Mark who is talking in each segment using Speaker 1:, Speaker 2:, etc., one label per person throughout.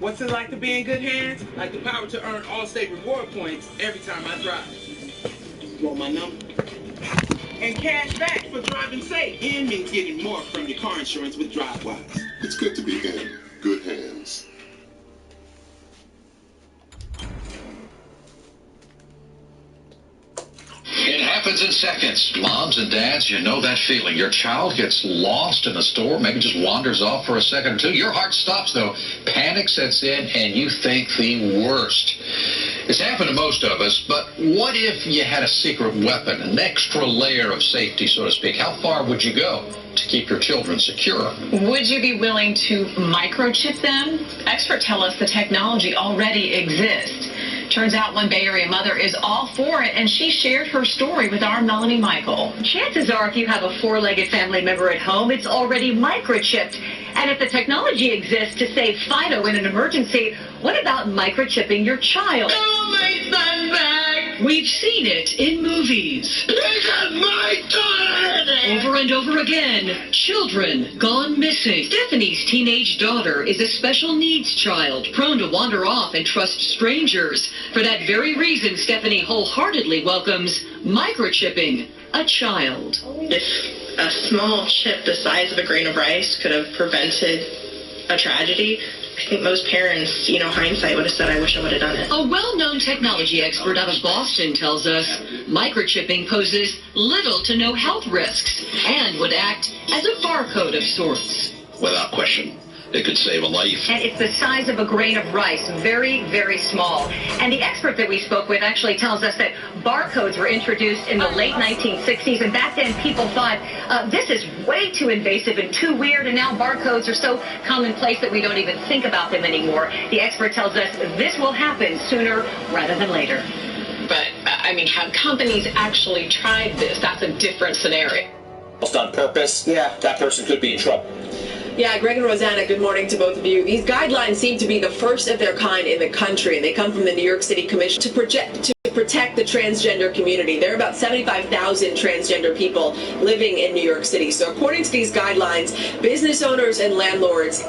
Speaker 1: What's it like to be in good hands? Like the power to earn All-State reward points every time I drive. Want my number? And cash back for driving safe. And means getting more from your car insurance with DriveWise.
Speaker 2: It's good to be in good hands.
Speaker 3: It happens in seconds. Moms and dads, you know that feeling. Your child gets lost in the store, maybe just wanders off for a second or two. Your heart stops, though. Panic sets in, and you think the worst. It's happened to most of us, but what if you had a secret weapon, an extra layer of safety, so to speak? How far would you go to keep your children secure?
Speaker 4: Would you be willing to microchip them? Experts tell us the technology already exists. Turns out one Bay Area mother is all for it, and she shared her story with our Melanie Michael.
Speaker 5: Chances are if you have a four-legged family member at home, it's already microchipped. And if the technology exists to save Fido in an emergency, what about microchipping your child?
Speaker 6: Oh, my son back!
Speaker 5: We've seen it in movies.
Speaker 6: They got my daughter!
Speaker 5: Over and over again, children gone missing. Stephanie's teenage daughter is a special needs child, prone to wander off and trust strangers. For that very reason, Stephanie wholeheartedly welcomes microchipping a child.
Speaker 7: If a small chip the size of a grain of rice could have prevented a tragedy, I think most parents, hindsight would have said, I wish I would have done it.
Speaker 5: A well-known technology expert out of Boston tells us microchipping poses little to no health risks and would act as a barcode of sorts.
Speaker 3: Without question. It could save a life.
Speaker 5: And it's the size of a grain of rice, very, very small. And the expert that we spoke with actually tells us that barcodes were introduced in the late 1960s, and back then people thought, this is way too invasive and too weird, and now barcodes are so commonplace that we don't even think about them anymore. The expert tells us this will happen sooner rather than later.
Speaker 4: But, have companies actually tried this? That's a different scenario.
Speaker 8: On purpose, that person could be in trouble.
Speaker 9: Yeah, Greg and Rosanna, good morning to both of you. These guidelines seem to be the first of their kind in the country, and they come from the New York City Commission to protect the transgender community. There are about 75,000 transgender people living in New York City. So according to these guidelines, business owners and landlords.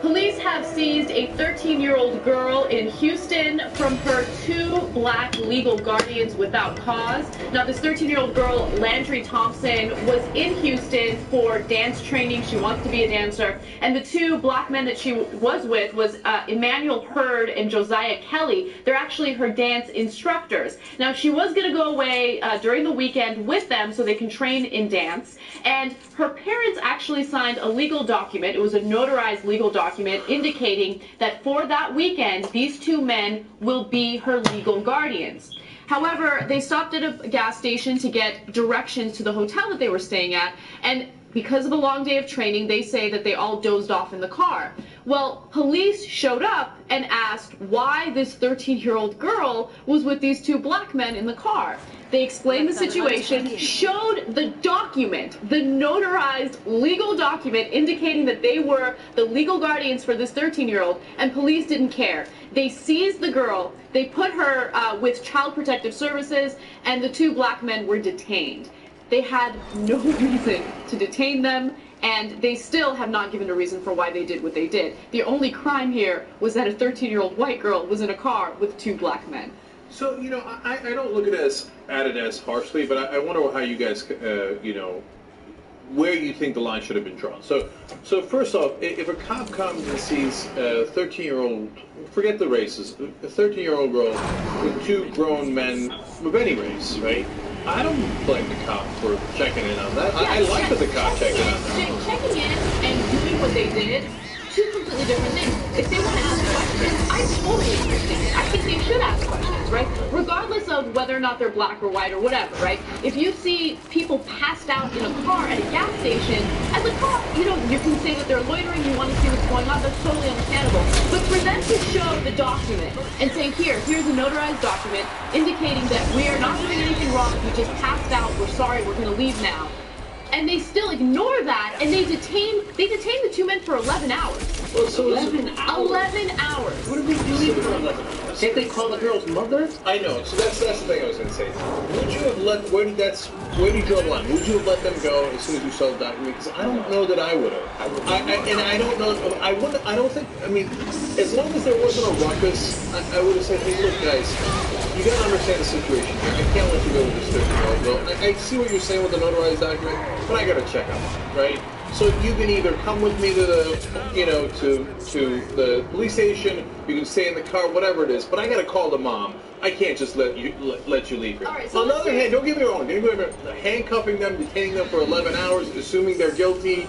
Speaker 10: Police have seized a 13-year-old girl in Houston from her two black legal guardians without cause. Now, this 13-year-old girl, Landry Thompson, was in Houston for dance training. She wants to be a dancer. And the two black men that she was with was Emmanuel Hurd and Josiah Kelly. They're actually her dance instructors. Now, she was going to go away during the weekend with them so they can train in dance. And her parents actually signed a legal document. It was a notarized legal document indicating that for that weekend, these two men will be her legal guardians. However, they stopped at a gas station to get directions to the hotel that they were staying at, and because of the long day of training, they say that they all dozed off in the car. Well, police showed up and asked why this 13-year-old girl was with these two black men in the car. They explained the situation, showed the document, the notarized legal document indicating that they were the legal guardians for this 13-year-old, and police didn't care. They seized the girl, they put her with Child Protective Services, and the two black men were detained. They had no reason to detain them, and they still have not given a reason for why they did what they did. The only crime here was that a 13-year-old white girl was in a car with two black men.
Speaker 11: So, I don't look at it as harshly, but I wonder how you guys, where you think the line should have been drawn. So first off, if a cop comes and sees a 13-year-old, forget the races, a 13-year-old girl with two grown men of any race, right? I don't blame the cop for checking in on that. Yeah, I like that the cop checked in on that.
Speaker 10: Checking in and doing what they did, two completely different things. If they want to ask questions, I totally understand it. I think they should ask questions, right? Regardless of whether or not they're black or white or whatever, right? If you see people passed out in a car at a gas station, as a cop, you can say that they're loitering, you want to see what's going on, that's totally understandable. But for them to show the document and say, here's a notarized document indicating that we are not doing anything wrong, we just passed out, we're sorry, we're going to leave now. and they still ignore that, and they detain the two men for 11 hours.
Speaker 12: Well, so 11 hours?
Speaker 10: 11 hours.
Speaker 12: What are they doing for 11 hours? Can't they call the girl's mother?
Speaker 11: I know. So that's the thing I was going to say. Would you have let where do you draw the line? Would you have let them go as soon as you saw the document? Because I don't know that I would have. I don't know. I wouldn't. I don't think. I mean, as long as there wasn't a ruckus, I would have said, hey, look, guys, you got to understand the situation here. I can't let you go with this 13-year-old girl. I see what you're saying with the notarized document, but I got to check up on it, right? So you can either come with me to the, you know, to the police station. You can stay in the car, whatever it is. But I got to call the mom. I can't just let you leave here.
Speaker 10: Right, so
Speaker 11: on the other hand, don't get me wrong. Handcuffing them, detaining them for 11 hours, assuming they're guilty,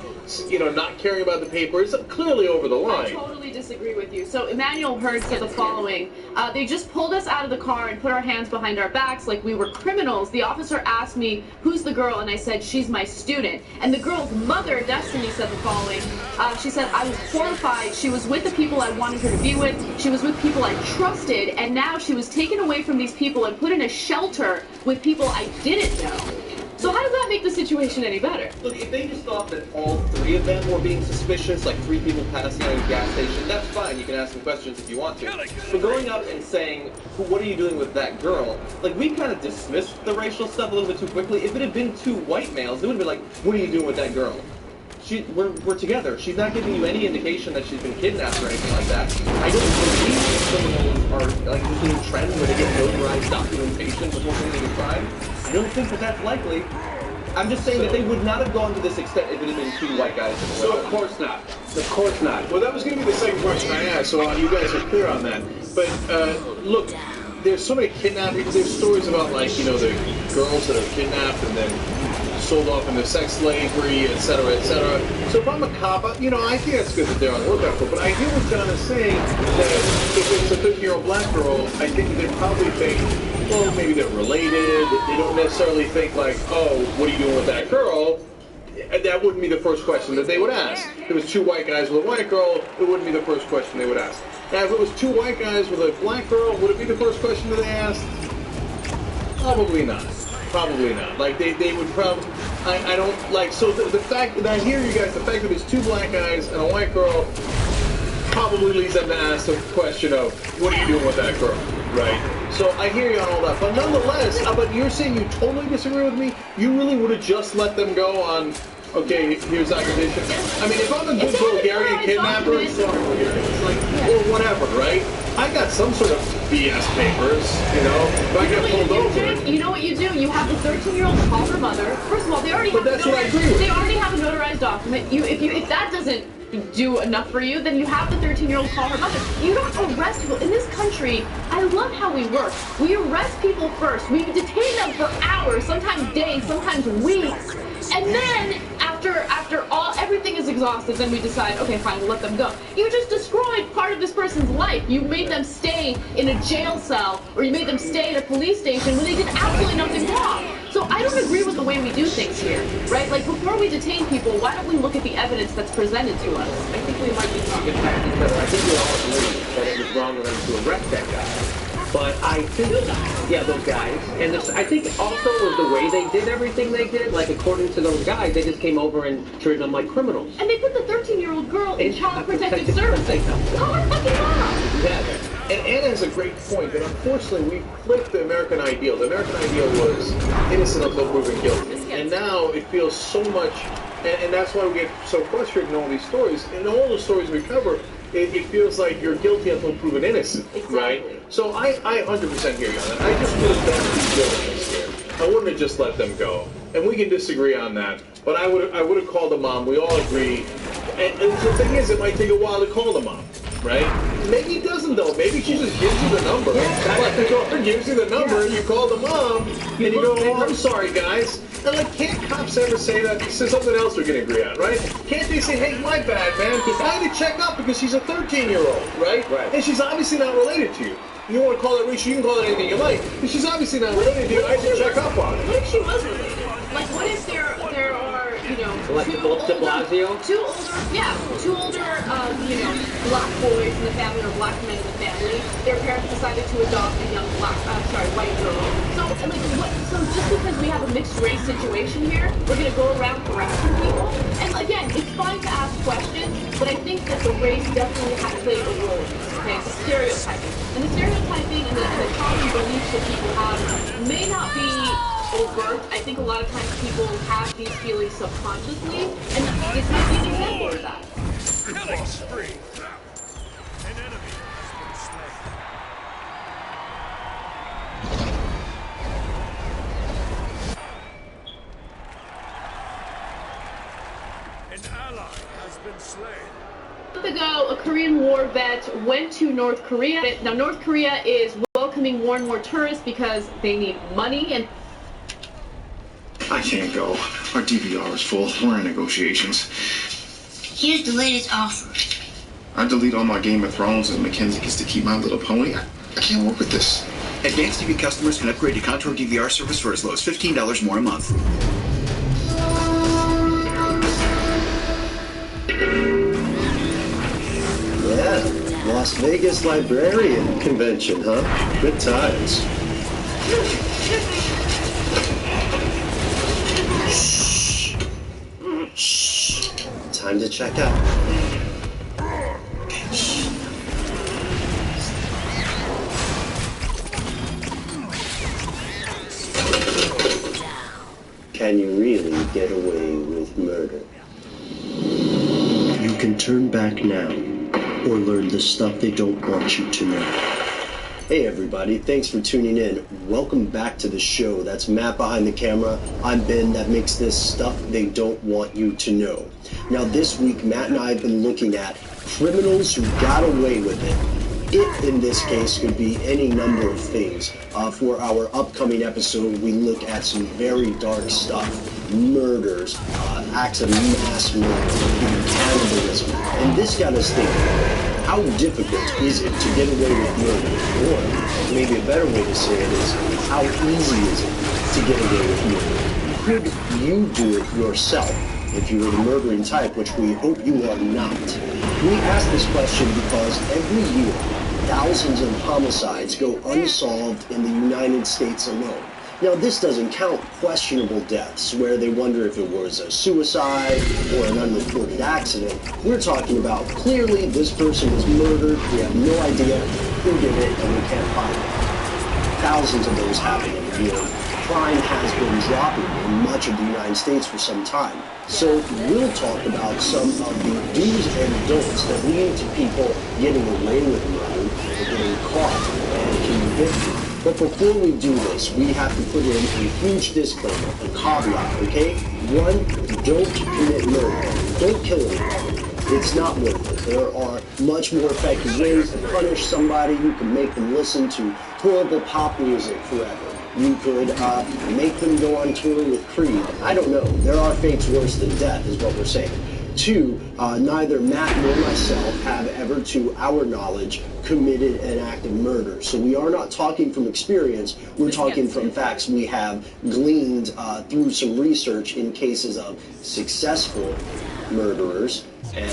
Speaker 11: you know, not caring about the paper, it's clearly over the line.
Speaker 10: I totally disagree with you. So Emmanuel Hurd said the following: they just pulled us out of the car and put our hands behind our backs like we were criminals. The officer asked me, "Who's the girl?" and I said, "She's my student." And the girl's mother, Destiny, said the following. She said, "I was horrified. She was with the people I wanted her to be with. She was with people I trusted, and now she was taken away from these people and put in a shelter with people I didn't know." So how does that make the situation any better?
Speaker 13: Look, if they just thought that all three of them were being suspicious, like 3 people passing out of the gas station, that's fine. You can ask them questions if you want to. But going up and saying, what are you doing with that girl? Like, we kind of dismissed the racial stuff a little bit too quickly. If it had been 2 white males, it would have been like, what are you doing with that girl? We're together. She's not giving you any indication that she's been kidnapped or anything like that. I don't believe criminals are like this new trend where they get notarized documentation before committing a crime. I don't think that that's likely. I'm just saying that they would not have gone to this extent if it had been 2 white guys.
Speaker 11: So of course not. Of course not. Well, that was going to be the second question I asked, so you guys are clear on that. But look, there's so many kidnappings. There's stories about, like, you know, the girls that are kidnapped and then sold off into sex slavery, etc., etc. So if I'm a cop, you know, I think that's good that they're on the lookout for. But I hear what John is saying, that if it's a 13-year-old black girl, I think they probably think, well, maybe they're related. They don't necessarily think like, oh, what are you doing with that girl? That wouldn't be the first question that they would ask. If it was 2 white guys with a white girl, it wouldn't be the first question they would ask. Now, if it was 2 white guys with a black girl, would it be the first question that they asked? Probably not. Probably not. Like, they would probably, I don't, like, so the fact, and I hear you guys, the fact that there's 2 black guys and a white girl probably leads them to ask the question of, what are you doing with that girl, right? So I hear you on all that, but nonetheless, but you're saying you totally disagree with me? You really would have just let them go on, okay, here's accusation? I mean, if I'm a good Bulgarian kidnapper, or whatever, right? I got some sort of BS papers, you know, if I get pulled over.
Speaker 10: You know what you do? You have the 13-year-old call her mother. First of all, they already have they already have a notarized document. If that doesn't do enough for you, then you have the 13-year-old call her mother. You don't arrest people. In this country, I love how we work. We arrest people first. We detain them for hours, sometimes days, sometimes weeks. And then after everything is exhausted, then we decide, okay, fine, we'll let them go. You just destroyed part of this person's life. You made them stay in a jail cell, or you made them stay in a police station when they did absolutely nothing wrong. So I don't agree with the way we do things here, right? Like, before we detain people, why don't we look at the evidence that's presented to us? I think we might be talking about each other.
Speaker 13: I think we all agree that it was wrong of them to arrest that guy. But I think, yeah, those guys. And I think also was the way they did everything they did. Like, according to those guys, they just came over and treated them like criminals.
Speaker 10: And they put the 13-year-old girl in child protective services. Call her fucking mom!
Speaker 11: Yeah. And Anna has a great point that unfortunately we flipped the American ideal. The American ideal was innocent until proven guilty. And now it feels so much, and that's why we get so frustrated in all these stories. In all the stories we cover, it feels like you're guilty until proven innocent, right? So I 100% hear you on that. I just would have done due diligence here. I wouldn't have just let them go. And we can disagree on that. But I would have called the mom. We all agree. And the thing is, it might take a while to call the mom, right? Maybe it doesn't, though. Maybe she just gives you the number. Like, the daughter gives you the number, and you call the mom, and you go, oh, I'm sorry, guys. And, like, can't cops ever say that? This is something else we can agree on, right? Can't they say, hey, my bad, man. I had to check up because she's a 13-year-old, right? And she's obviously not related to you. You want to call it racial, you can call it anything you like. But she's obviously not related to you. I had to check up on it.
Speaker 10: What if she was related? Like, what if there are, you know,
Speaker 12: like two older,
Speaker 10: you know, black boys in the family or black men in the family. Their parents decided to adopt a young white girl. So, like, so just because we have a mixed race situation here. We're going to go around harassing people. And again, it's fine to ask questions, but I think that the race definitely has played a role in this, okay? The stereotyping. And the stereotyping and the common beliefs that people have may not be overt. I think a lot of times people have these feelings subconsciously, and this might be an example of that.
Speaker 14: Killing spree. An enemy has been slain. An ally has been slain.
Speaker 10: A month ago, a Korean War vet went to North Korea. Now, North Korea is welcoming more and more tourists because they need money and
Speaker 15: I can't go. Our DVR is full. We're in negotiations.
Speaker 16: Here's the latest offer.
Speaker 15: I delete all my Game of Thrones and Mackenzie gets to keep My Little Pony. I can't work with this.
Speaker 17: Advanced TV customers can upgrade to Contour DVR service for as low as $15 more a month.
Speaker 18: Yeah, Las Vegas Librarian Convention, huh? Good times. Shh. Time to check out. Can you really get away with murder? You can turn back now, or learn the stuff they don't want you to know. Hey everybody, thanks for tuning in. Welcome back to the show. That's Matt behind the camera. I'm Ben, that makes this stuff they don't want you to know. Now this week, Matt and I have been looking at criminals who got away with it. It, in this case, could be any number of things. For our upcoming episode, we look at some very dark stuff. Murders, acts of mass murder, even cannibalism. And this got us thinking. How difficult is it to get away with murder? Or maybe a better way to say it is, how easy is it to get away with murder? Could you do it yourself if you were the murdering type, which we hope you are not? We ask this question because every year, thousands of homicides go unsolved in the United States alone. Now, this doesn't count questionable deaths, where they wonder if it was a suicide or an unreported accident. We're talking about clearly this person was murdered, we have no idea who did it, and we can't find it. Thousands of those happen every year. Crime has been dropping in much of the United States for some time. So we'll talk about some of the do's and don'ts that lead to people getting away with murder or getting caught and convicted. But before we do this, we have to put in a huge disclaimer, a caveat, okay? One, don't commit murder. Don't kill anyone. It's not worth it. There are much more effective ways to punish somebody. You can make them listen to horrible pop music forever. You could make them go on tour with Creed. I don't know. There are fates worse than death, is what we're saying. Two, neither Matt nor myself have ever, to our knowledge, committed an act of murder. So we are not talking from experience, we're talking from facts we have gleaned through some research in cases of successful murderers and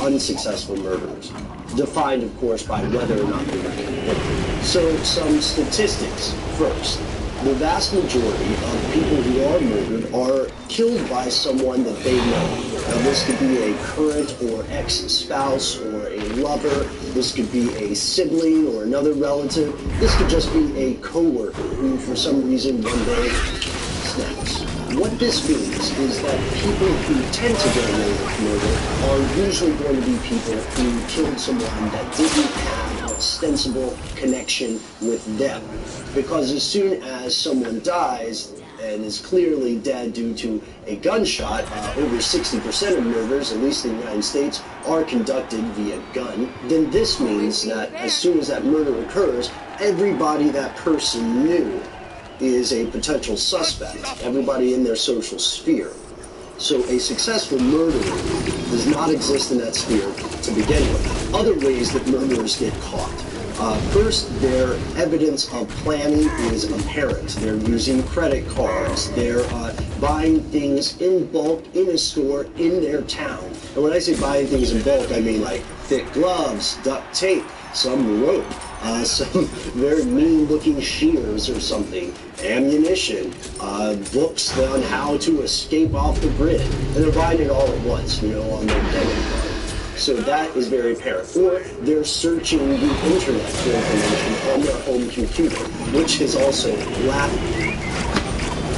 Speaker 18: unsuccessful murderers. Defined, of course, by whether or not they were convicted. So some statistics first. The vast majority of people who are murdered are killed by someone that they know. Now, this could be a current or ex-spouse or a lover. This could be a sibling or another relative. This could just be a coworker who, for some reason, one day snaps. What this means is that people who tend to get away with murder are usually going to be people who killed someone that didn't have an ostensible connection with them. Because as soon as someone dies and is clearly dead due to a gunshot, over 60% of murders, at least in the United States, are conducted via gun, then this means that as soon as that murder occurs, everybody that person knew is a potential suspect, everybody in their social sphere. So a successful murderer does not exist in that sphere to begin with. Other ways that murderers get caught. First, their evidence of planning is apparent. They're using credit cards. They're buying things in bulk in a store in their town. And when I say buying things in bulk, I mean like thick gloves, duct tape, some rope, some very mean-looking shears or something, ammunition, books on how to escape off the grid, and they're buying it all at once, you know, on their debit card. So that is very apparent. Or they're searching the internet for information on their home computer, which is also laughable.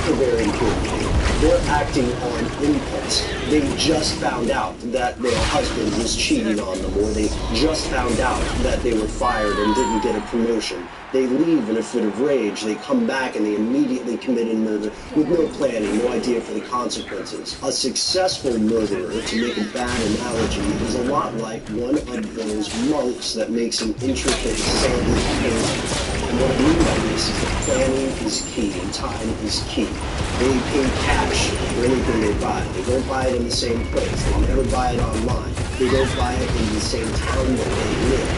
Speaker 18: A very important thing. They're acting on impulse. They just found out that their husband was cheating on them, or they just found out that they were fired and didn't get a promotion. They leave in a fit of rage, they come back and they immediately commit a murder with no planning, no idea for the consequences. A successful murderer, to make a bad analogy, is a lot like one of those monks that makes an intricate sandy painting. And what I mean by this is that planning is key and time is key. They pay cash for anything they buy. They don't buy it in the same place. They never buy it online. They don't buy it in the same town that they live.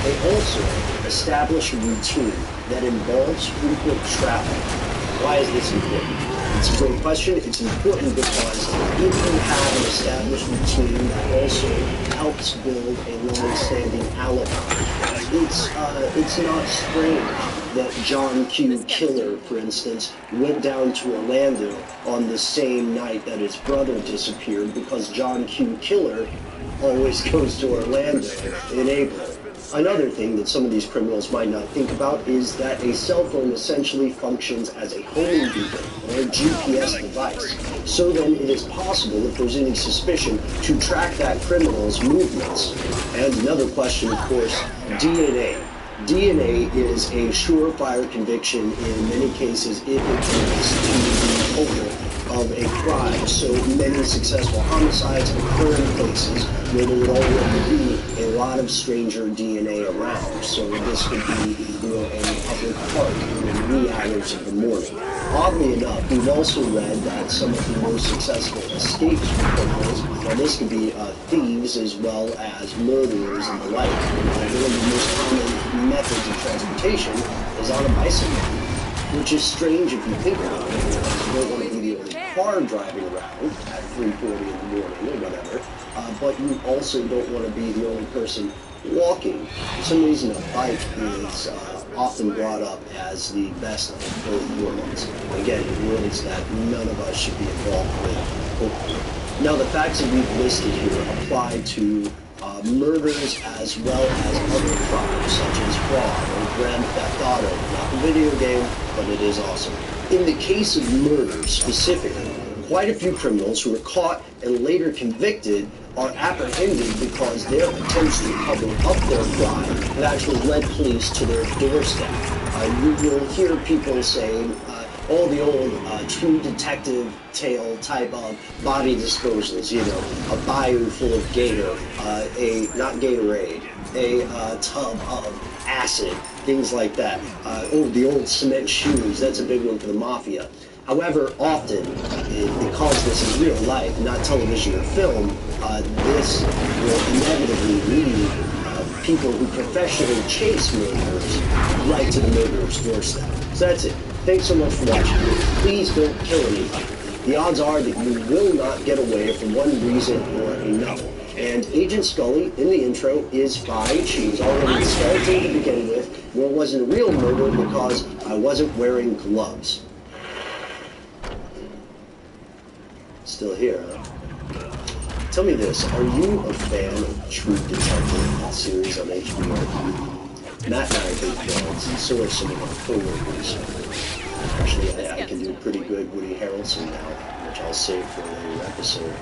Speaker 18: They also establish a routine that involves frequent travel. Why is this important? It's a great question. It's important because if you have an established routine that also helps build a long-standing alibi, it's not strange that John Q. Killer, for instance, went down to Orlando on the same night that his brother disappeared, because John Q. Killer always goes to Orlando in April. Another thing that some of these criminals might not think about is that a cell phone essentially functions as a homing beacon or a GPS device. So then it is possible, if there's any suspicion, to track that criminal's movements. And another question, of course, DNA. DNA is a surefire conviction in many cases if it connects to the culprit of a crime. So many successful homicides occur in places where there would already be a lot of stranger DNA around. So this could be, you know, a public park in the wee hours of the morning. Oddly enough, we've also read that some of the most successful escapes from criminals, now this could be thieves as well as murderers and the like. One of the most common methods of transportation is on a bicycle, which is strange if you think about it, because you don't want to be the only car driving around at 3:40 in the morning or whatever, but you also don't want to be the only person walking. For some reason, a bike is often brought up as the best of both worlds. Again, worlds that none of us should be involved with, hopefully. Now, the facts that we've listed here apply to murders as well as other crimes, such as fraud or Grand Theft Auto. Not the video game, but it is awesome. In the case of murders specifically, quite a few criminals who are caught and later convicted are apprehended because their attempts to cover up their crime have actually led police to their doorstep. You will hear people saying, all the old true detective tale type of body disposals, you know, a bayou full of gator, not Gatorade, a tub of acid, things like that. The old cement shoes, that's a big one for the mafia. However, often, because this is real life, not television or film, this will inevitably lead people who professionally chase murderers right to the murderer's doorstep. So that's it. Thanks so much for watching. Please don't kill anybody. The odds are that you will not get away for one reason or another. And Agent Scully, in the intro, is fine. She's already skeleton to begin with. Nor was it a real murder because I wasn't wearing gloves. Still here, huh? Tell me this, are you a fan of True Detective, that series on HBO? Matt and I are big fans, and so are some of our co-workers. Actually, I can do pretty good Woody Harrelson now, which I'll save for a later episode.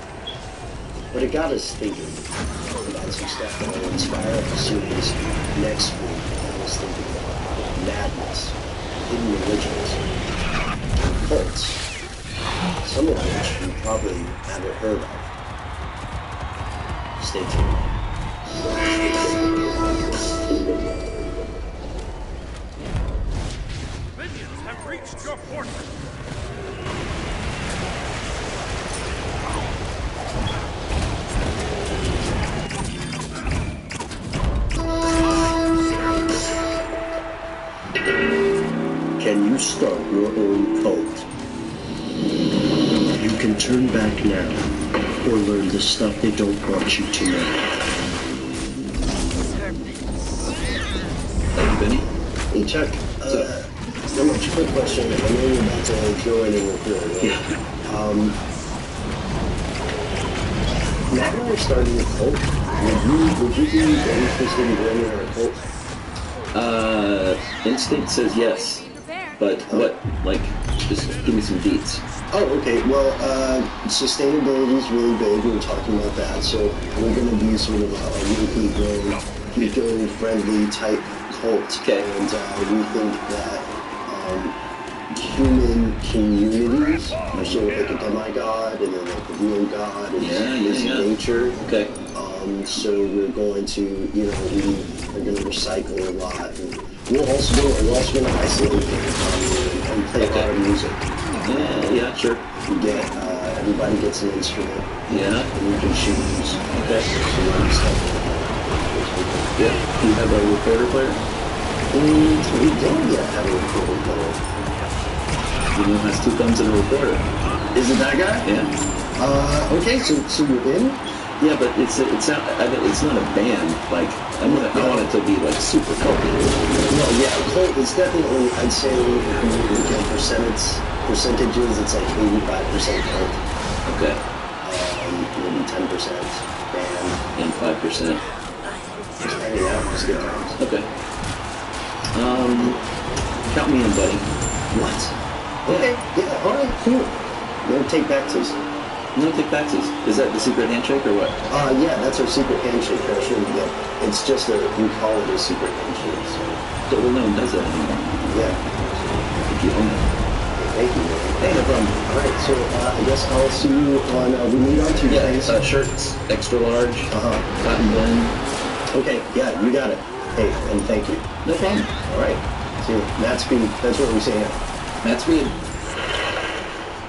Speaker 18: But it got us thinking about some stuff that will inspire the series next week. I was thinking about madness, hidden religions, cults, some of which you probably haven't heard of. Stay tuned.
Speaker 14: Minions have reached your fortress.
Speaker 18: Can you start your own cult? You can turn back now, or learn the stuff they don't want you to know.
Speaker 13: Have you
Speaker 18: Chuck, so much quick question. I know you're about to go in and record, right? Yeah. Matt and I are starting a cult. Would you be interested in joining our cult?
Speaker 19: Instinct says yes. But what, like, just give me some beats.
Speaker 18: Oh, okay. Well, sustainability is really big. We were talking about that. So we're going to be sort of a locally grown, eco-friendly type cult. Okay. And we think that human communities are sort of like a demigod and then like a real god and nature. Okay. So we're going to, we are going to recycle a lot. And we're also going to isolate and play a lot of music.
Speaker 19: Yeah, sure.
Speaker 18: We get, everybody gets an instrument.
Speaker 19: Yeah.
Speaker 18: And we can choose.
Speaker 19: Okay.
Speaker 18: Stuff.
Speaker 19: Yeah. Do you have a recorder player?
Speaker 18: We don't yet have a recorder player.
Speaker 19: You know, has 2 thumbs and a recorder.
Speaker 18: Is it that guy?
Speaker 19: Yeah.
Speaker 18: Okay, so you're in?
Speaker 19: Yeah, but it's not a band. Like I want it to be like super culty.
Speaker 18: No, yeah, cult is definitely. I'd say if you look at percentages, it's like 85% cult.
Speaker 19: Okay.
Speaker 18: Maybe 10% band
Speaker 19: and 5%.
Speaker 18: Just hanging out, just good times.
Speaker 19: Okay. Count me in, buddy.
Speaker 18: What? Okay. Yeah. All right. Cool. No take backsies.
Speaker 19: No take backsies. Is that the secret handshake or what?
Speaker 18: Yeah, that's our secret handshake. Yeah. It's just we call it a secret handshake. So.
Speaker 19: Well, no one does that anymore.
Speaker 18: Yeah.
Speaker 19: I think you own it.
Speaker 18: Thank you, man. Hey, no problem. All right, so I guess I'll see you on. We meet on Tuesdays.
Speaker 19: Shirts, extra large. Cotton blend.
Speaker 18: Okay. Yeah, you got it. Hey, and thank you.
Speaker 19: No problem.
Speaker 18: All right. See you. Matt Speed. That's what we say now.
Speaker 19: Matt Speed.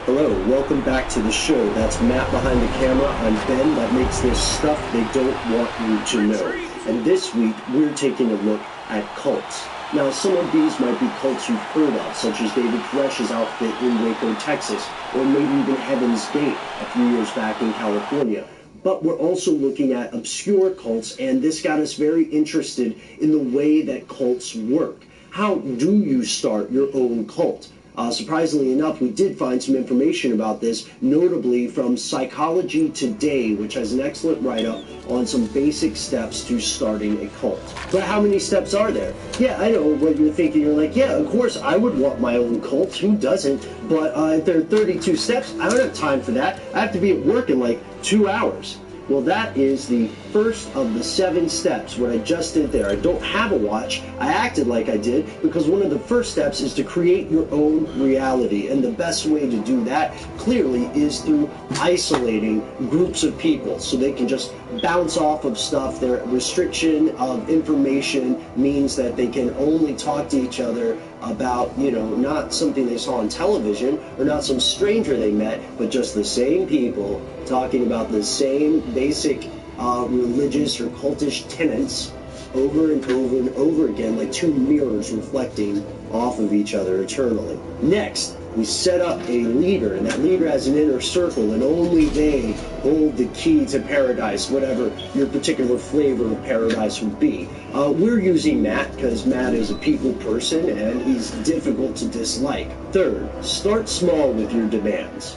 Speaker 18: Hello, welcome back to the show. That's Matt behind the camera. I'm Ben. That makes this stuff they don't want you to know. And this week, we're taking a look at cults. Now, some of these might be cults you've heard of, such as David Koresh's outfit in Waco, Texas, or maybe even Heaven's Gate a few years back in California. But we're also looking at obscure cults, and this got us very interested in the way that cults work. How do you start your own cult? Surprisingly enough, we did find some information about this, notably from Psychology Today, which has an excellent write-up on some basic steps to starting a cult. But how many steps are there? Yeah, I know what you're thinking. You're like, yeah, of course, I would want my own cult. Who doesn't? But if there are 32 steps, I don't have time for that. I have to be at work in like 2 hours. Well, that is the first of the 7 steps, what I just did there. I don't have a watch. I acted like I did because one of the first steps is to create your own reality. And the best way to do that, clearly, is through isolating groups of people so they can just bounce off of stuff. Their restriction of information means that they can only talk to each other about, not something they saw on television or not some stranger they met, but just the same people talking about the same basic religious or cultish tenets over and over and over again, like 2 mirrors reflecting off of each other eternally. Next, we set up a leader, and that leader has an inner circle, and only they hold the key to paradise, whatever your particular flavor of paradise would be. We're using Matt because Matt is a people person, and he's difficult to dislike. Third, start small with your demands.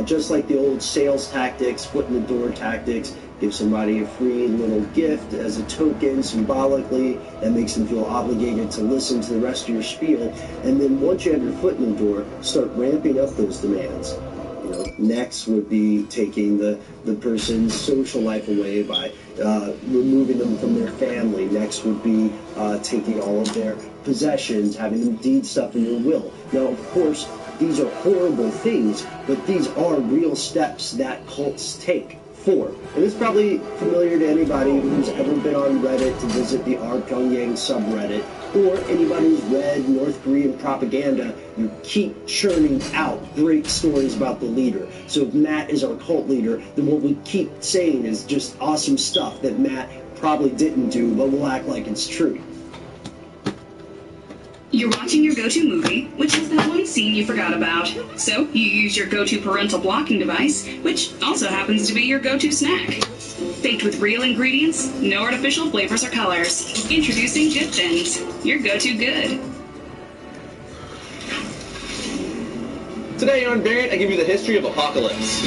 Speaker 18: Just like the old sales tactics, foot in the door tactics, give somebody a free little gift as a token, symbolically, that makes them feel obligated to listen to the rest of your spiel. And then once you have your foot in the door, start ramping up those demands. Next would be taking the person's social life away by removing them from their family. Next would be taking all of their possessions, having them deed stuff in your will. Now, of course, these are horrible things, but these are real steps that cults take. 4. And it's probably familiar to anybody who's ever been on Reddit to visit the R Pyongyang subreddit, or anybody who's read North Korean propaganda. You keep churning out great stories about the leader. So if Matt is our cult leader, then what we keep saying is just awesome stuff that Matt probably didn't do, but we'll act like it's true.
Speaker 20: You're watching your go-to movie, which has that one scene you forgot about. So you use your go-to parental blocking device, which also happens to be your go-to snack. Baked with real ingredients, no artificial flavors or colors. Introducing Good Thins, your go-to good.
Speaker 13: Today on Variant, I give you the history of Apocalypse.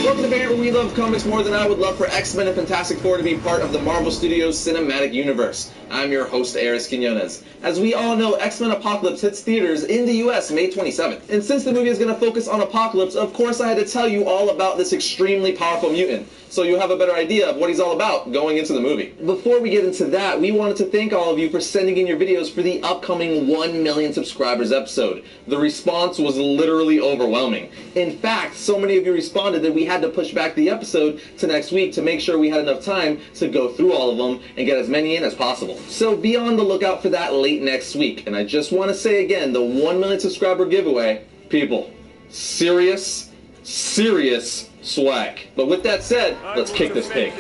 Speaker 13: Welcome to Variant, where we love comics more than I would love for X-Men and Fantastic Four to be part of the Marvel Studios cinematic universe. I'm your host, Aris Quinones. As we all know, X-Men Apocalypse hits theaters in the US May 27th. And since the movie is going to focus on Apocalypse, of course I had to tell you all about this extremely powerful mutant, so you have a better idea of what he's all about going into the movie. Before we get into that, we wanted to thank all of you for sending in your videos for the upcoming 1 million subscribers episode. The response was literally overwhelming. In fact, so many of you responded that we had to push back the episode to next week to make sure we had enough time to go through all of them and get as many in as possible. So be on the lookout for that late next week. And I just want to say again, the 1 million subscriber giveaway, people, serious swag. But with that said, let's kick this pig.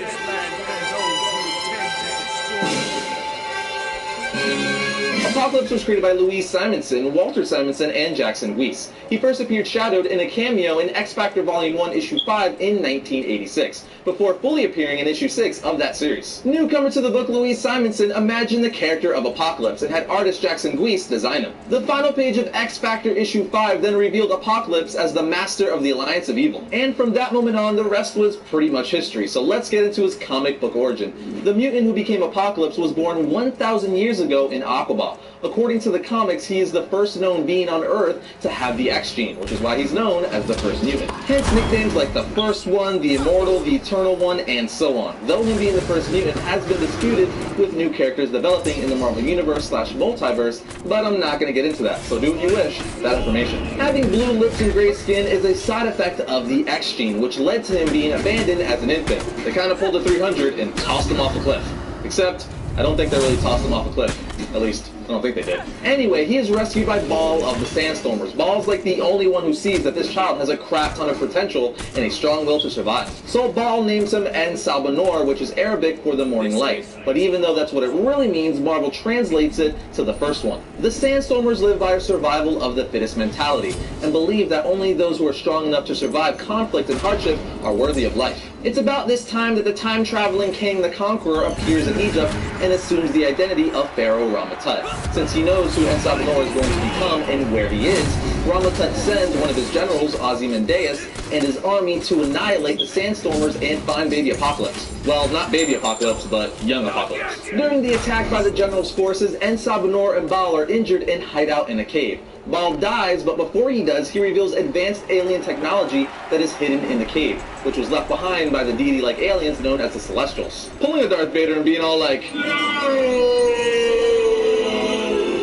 Speaker 13: Apocalypse was created by Louise Simonson, Walter Simonson, and Jackson Weiss. He first appeared shadowed in a cameo in X-Factor Volume 1, Issue 5 in 1986, before fully appearing in Issue 6 of that series. Newcomer to the book, Louise Simonson imagined the character of Apocalypse and had artist Jackson Weiss design him. The final page of X-Factor Issue 5 then revealed Apocalypse as the master of the Alliance of Evil. And from that moment on, the rest was pretty much history, so let's get into his comic book origin. The mutant who became Apocalypse was born 1,000 years ago in Aquaba. According to the comics, he is the first known being on Earth to have the X gene, which is why he's known as the first mutant. Hence nicknames like the First One, the Immortal, the Eternal One, and so on. Though him being the first mutant has been disputed with new characters developing in the Marvel Universe / multiverse, but I'm not going to get into that, so do what you wish with that information. Having blue lips and gray skin is a side effect of the X gene, which led to him being abandoned as an infant. They kind of pulled a 300 and tossed him off a cliff. Except, I don't think they really tossed him off a cliff. At least, I don't think they did. Anyway, he is rescued by Ball of the Sandstormers. Ball's like the only one who sees that this child has a crap ton of potential and a strong will to survive. So Ball names him En Salbanor, which is Arabic for the morning light. But even though that's what it really means, Marvel translates it to the first one. The Sandstormers live by a survival of the fittest mentality, and believe that only those who are strong enough to survive conflict and hardship are worthy of life. It's about this time that the time-traveling King the Conqueror appears in Egypt and assumes the identity of Pharaoh Ramatut. Since he knows who En Salbanor is going to become and where he is, Ramatut sends one of his generals, Ozymandias, and his army to annihilate the Sandstormers and find Baby Apocalypse. Well, not Baby Apocalypse, but Young Apocalypse. During the attack by the general's forces, En Salbanor and Baal are injured and hide out in a cave. Baal dies, but before he does, he reveals advanced alien technology that is hidden in the cave, which was left behind by the deity-like aliens known as the Celestials. Pulling a Darth Vader and being all like,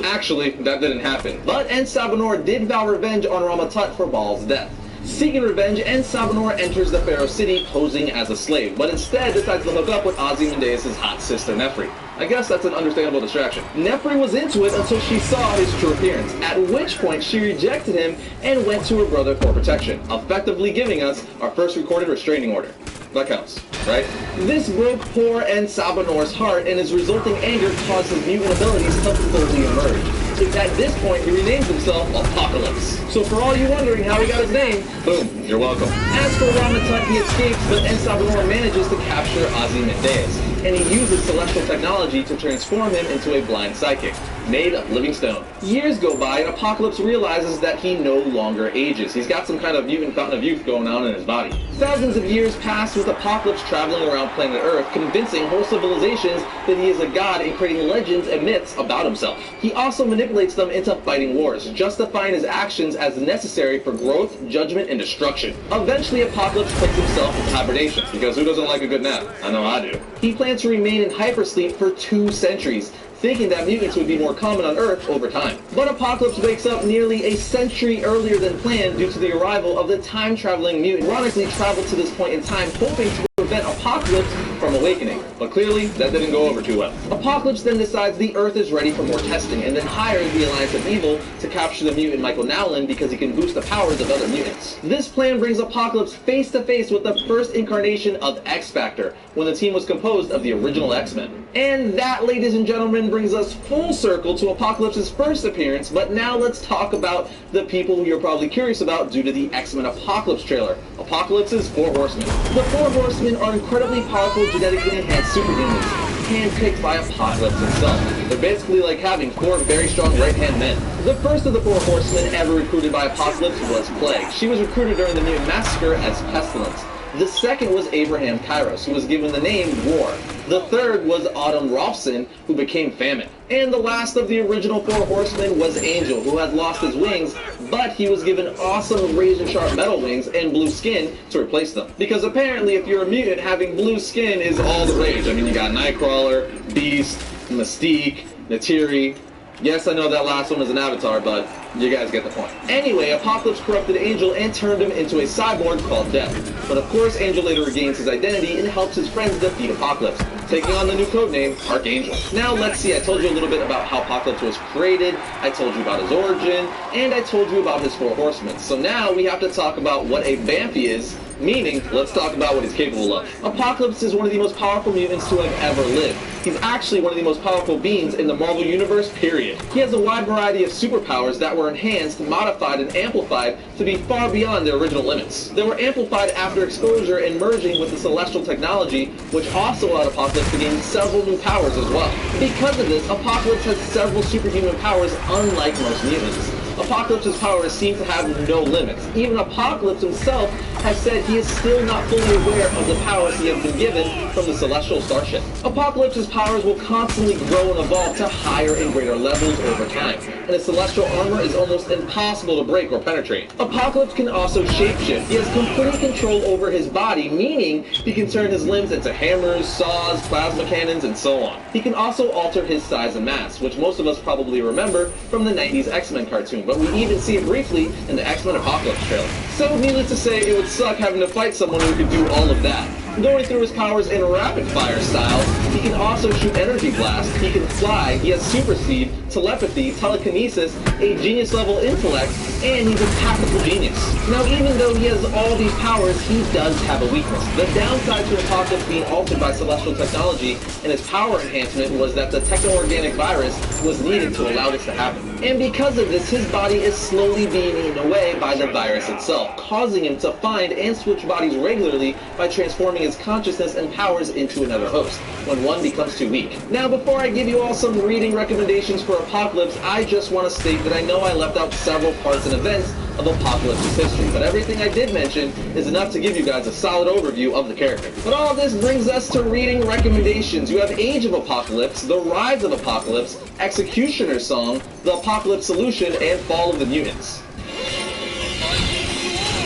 Speaker 13: actually, that didn't happen. But En Salbanor did vow revenge on Ramatut for Baal's death. Seeking revenge, En Salbanor enters the Pharaoh city posing as a slave, but instead decides to hook up with Ozymandias' hot sister Nefri. I guess that's an understandable distraction. Nefri was into it until she saw his true appearance, at which point she rejected him and went to her brother for protection, effectively giving us our first recorded restraining order. That counts, right? This broke poor En Salbanor's heart, and his resulting anger caused his mutant abilities to fully emerge. It's at this point he renames himself Apocalypse. So for all you wondering how he got his name, boom, you're welcome. As for Ramatut, he escapes, but En Salbanor manages to capture Ozymandias, and he uses celestial technology to transform him into a blind psychic, made of living stone. Years go by, and Apocalypse realizes that he no longer ages. He's got some kind of mutant fountain of youth going on in his body. Thousands of years pass with Apocalypse traveling around planet Earth, convincing whole civilizations that he is a god and creating legends and myths about himself. He also manipulates them into fighting wars, justifying his actions as necessary for growth, judgment, and destruction. Eventually, Apocalypse puts himself in hibernation, because who doesn't like a good nap? I know I do. He plans to remain in hypersleep for 2 centuries, thinking that mutants would be more common on Earth over time. But Apocalypse wakes up nearly a century earlier than planned due to the arrival of the time-traveling mutant, ironically traveled to this point in time hoping to prevent Apocalypse from from awakening, but clearly that didn't go over too well. Apocalypse then decides the Earth is ready for more testing, and then hires the Alliance of Evil to capture the mutant Michael Nowlin because he can boost the powers of other mutants. This plan brings Apocalypse face to face with the first incarnation of X-Factor, when the team was composed of the original X-Men. And that, ladies and gentlemen, brings us full circle to Apocalypse's first appearance, but now let's talk about the people who you're probably curious about due to the X-Men Apocalypse trailer. Apocalypse's 4 Horsemen. The 4 Horsemen are incredibly powerful, genetically enhanced superhumans, handpicked by Apocalypse himself. They're basically like having 4 very strong right-hand men. The first of the 4 Horsemen ever recruited by Apocalypse was Plague. She was recruited during the Mutant Massacre as Pestilence. The second was Abraham Kairos, who was given the name War. The third was Autumn Rolfson, who became Famine. And the last of the original 4 Horsemen was Angel, who had lost his wings, but he was given awesome razor-sharp metal wings and blue skin to replace them. Because apparently if you're a mutant, having blue skin is all the rage. I mean, you got Nightcrawler, Beast, Mystique, Natiri. Yes, I know that last one is an avatar, but you guys get the point. Anyway, Apocalypse corrupted Angel and turned him into a cyborg called Death. But of course, Angel later regains his identity and helps his friends defeat Apocalypse, taking on the new codename, Archangel. Now let's see, I told you a little bit about how Apocalypse was created, I told you about his origin, and I told you about his 4 Horsemen. So now we have to talk about what a Vampy is, meaning, let's talk about what he's capable of. Apocalypse is one of the most powerful mutants to have ever lived. He's actually one of the most powerful beings in the Marvel Universe, period. He has a wide variety of superpowers that were enhanced, modified, and amplified to be far beyond their original limits. They were amplified after exposure and merging with the celestial technology, which also allowed Apocalypse to gain several new powers as well. Because of this, Apocalypse has several superhuman powers unlike most mutants. Apocalypse's powers seem to have no limits. Even Apocalypse himself has said he is still not fully aware of the powers he has been given from the Celestial Starship. Apocalypse's powers will constantly grow and evolve to higher and greater levels over time, and his celestial armor is almost impossible to break or penetrate. Apocalypse can also shapeshift. He has complete control over his body, meaning he can turn his limbs into hammers, saws, plasma cannons, and so on. He can also alter his size and mass, which most of us probably remember from the 90s X-Men cartoon, but we even see it briefly in the X-Men Apocalypse trailer. So needless to say, it would suck having to fight someone who could do all of that. Going through his powers in rapid-fire style, he can also shoot energy blasts, he can fly, he has super speed, telepathy, telekinesis, a genius-level intellect, and he's a tactical genius. Now, even though he has all these powers, he does have a weakness. The downside to Apocalypse being altered by celestial technology and his power enhancement was that the techno-organic virus was needed to allow this to happen. And because of this, his body is slowly being eaten away by the virus itself, causing him to find and switch bodies regularly by transforming his consciousness and powers into another host, when one becomes too weak. Now, before I give you all some reading recommendations for Apocalypse, I just want to state that I know I left out several parts and events of Apocalypse's history, but everything I did mention is enough to give you guys a solid overview of the character. But all this brings us to reading recommendations. You have Age of Apocalypse, The Rise of Apocalypse, Executioner's Song, The Apocalypse Solution, and Fall of the Mutants.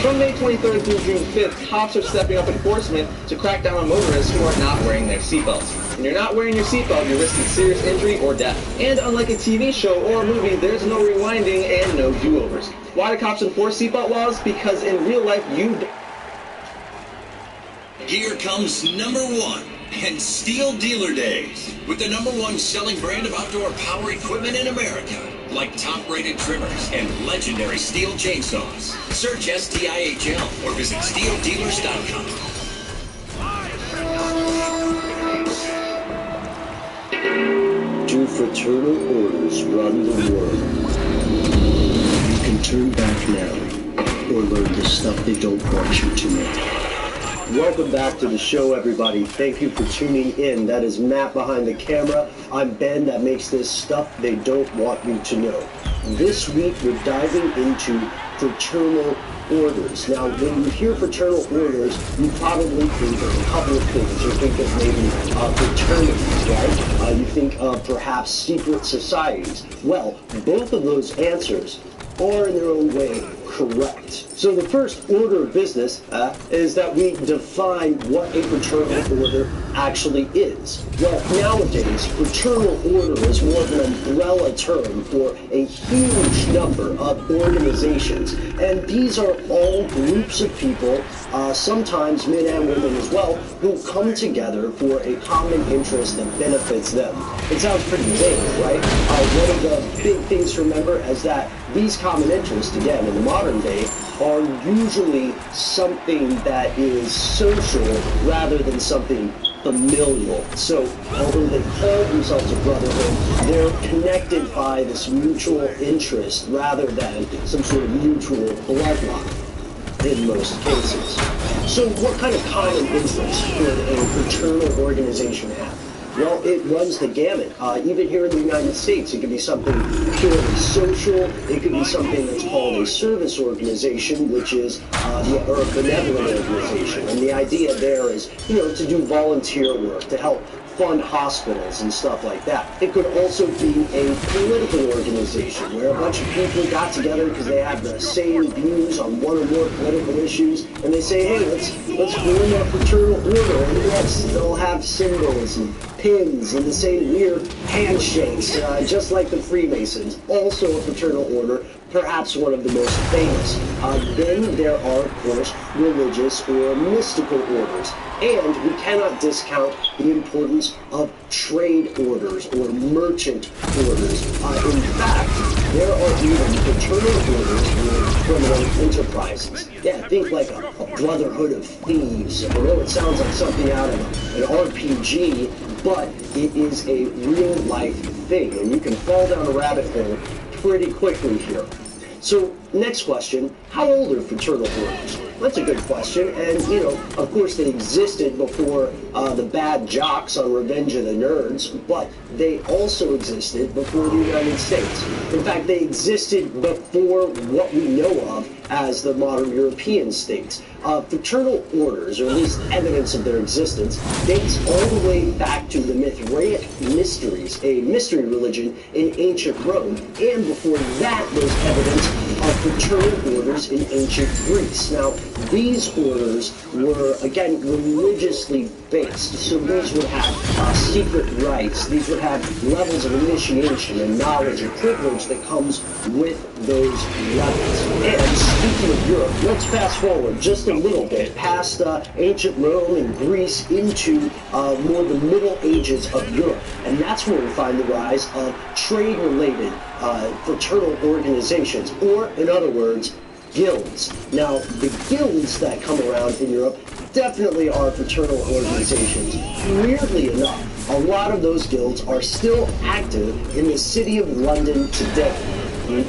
Speaker 13: From May 23rd through June 5th, cops are stepping up enforcement to crack down on motorists who are not wearing their seatbelts. When you're not wearing your seatbelt, you're risking serious injury or death. And unlike a TV show or a movie, there's no rewinding and no do-overs. Why do cops enforce seatbelt laws? Because in real life,
Speaker 21: Here comes number 1 and Steel Dealer Days with the #1 selling brand of outdoor power equipment in America, like top-rated trimmers and legendary steel chainsaws. Search STIHL or visit SteelDealers.com.
Speaker 18: Two fraternal orders run the world. You can turn back now, or learn the stuff they don't want you to know. Welcome back to the show, everybody. Thank you for tuning in. That is Matt behind the camera. I'm Ben, that makes this stuff they don't want you to know. This week, we're diving into fraternal orders. Now, when you hear fraternal orders, you probably think of a couple of things. You think of maybe fraternities, right? You think of perhaps secret societies. Well, both of those answers are in their own way correct. So the first order of business is that we define what a fraternal order actually is. Well, nowadays, fraternal order is more of an umbrella term for a huge number of organizations, and these are all groups of people, sometimes men and women as well, who come together for a common interest that benefits them. It sounds pretty vague, right? One of the big things to remember is that these common interests, again, in the modern day, are usually something that is social rather than something familial. So, although they call themselves a brotherhood, they're connected by this mutual interest rather than some sort of mutual bloodline in most cases. So, what kind of common interest could a fraternal organization have? Well, it runs the gamut. Even here in the United States, it could be something purely social. It could be something that's called a service organization, which is or a benevolent organization. And the idea there is, to do volunteer work, to help fund hospitals and stuff like that. It could also be a political organization where a bunch of people got together because they have the same views on one or more political issues, and they say, hey, let's form a fraternal order. And yes, they'll have symbols and pins and the same weird handshakes, just like the Freemasons. Also a fraternal order, perhaps one of the most famous. Then there are, of course, religious or mystical orders. And we cannot discount the importance of trade orders or merchant orders. In fact, there are even fraternal orders for criminal enterprises. Yeah, think like a brotherhood of thieves. I know it sounds like something out of an RPG, but it is a real-life thing, and you can fall down a rabbit hole pretty quickly here. So, next question, how old are fraternal orders? That's a good question, and, of course they existed before the bad jocks on Revenge of the Nerds, but they also existed before the United States. In fact, they existed before what we know of as the modern European states. Fraternal orders, or at least evidence of their existence, dates all the way back to the Mithraic Mysteries, a mystery religion in ancient Rome, and before that there's evidence of fraternal orders in ancient Greece. Now, these orders were, again, religiously based, so these would have secret rites, these would have levels of initiation and knowledge and privilege that comes with those levels. And speaking of Europe, let's fast forward just a little bit past ancient Rome and Greece into more the Middle Ages of Europe, and that's where we find the rise of trade-related fraternal organizations, or in other words, guilds. Now, the guilds that come around in Europe definitely are fraternal organizations. Weirdly enough, a lot of those guilds are still active in the city of London today.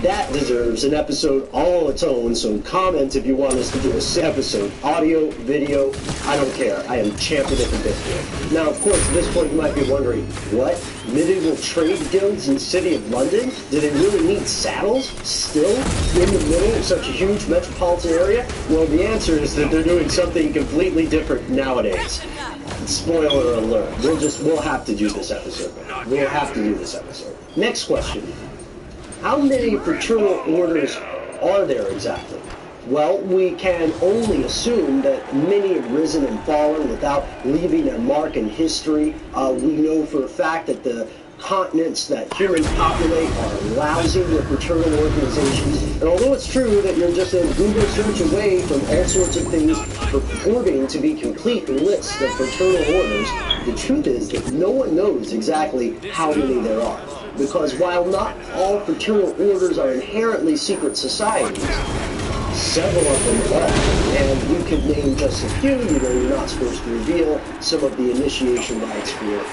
Speaker 18: That deserves an episode all its own, so comment if you want us to do an episode. Audio, video, I don't care. I am champing at the bit here. Now, of course, at this point you might be wondering, what? Medieval trade guilds in the city of London? Do they really need saddles still in the middle of such a huge metropolitan area? Well, the answer is that they're doing something completely different nowadays. Spoiler alert. We'll have to do this episode. We'll have to do this episode. Next question. How many fraternal orders are there exactly? Well, we can only assume that many have risen and fallen without leaving a mark in history. We know for a fact that the continents that humans populate are lousy with fraternal organizations. And although it's true that you're just a Google search away from all sorts of things purporting to be complete lists of fraternal orders, the truth is that no one knows exactly how many there are. Because while not all fraternal orders are inherently secret societies, several of them are. And you could name just a few. You're not supposed to reveal some of the initiation rites for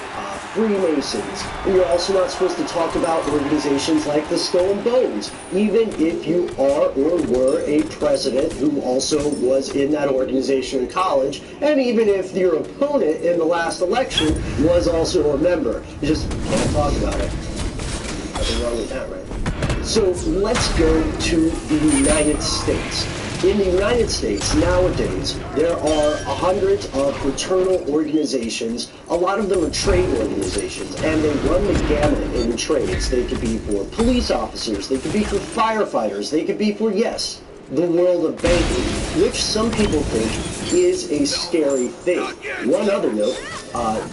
Speaker 18: Freemasons. And you're also not supposed to talk about organizations like the Skull and Bones, even if you are or were a president who also was in that organization in college, and even if your opponent in the last election was also a member. You just can't talk about it. Nothing wrong with that, right? So let's go to the United States. In the United States, nowadays, there are hundreds of fraternal organizations. A lot of them are trade organizations, and they run the gamut in trades. They could be for police officers, they could be for firefighters, they could be for, yes, the world of banking, which some people think is a scary thing. One other note,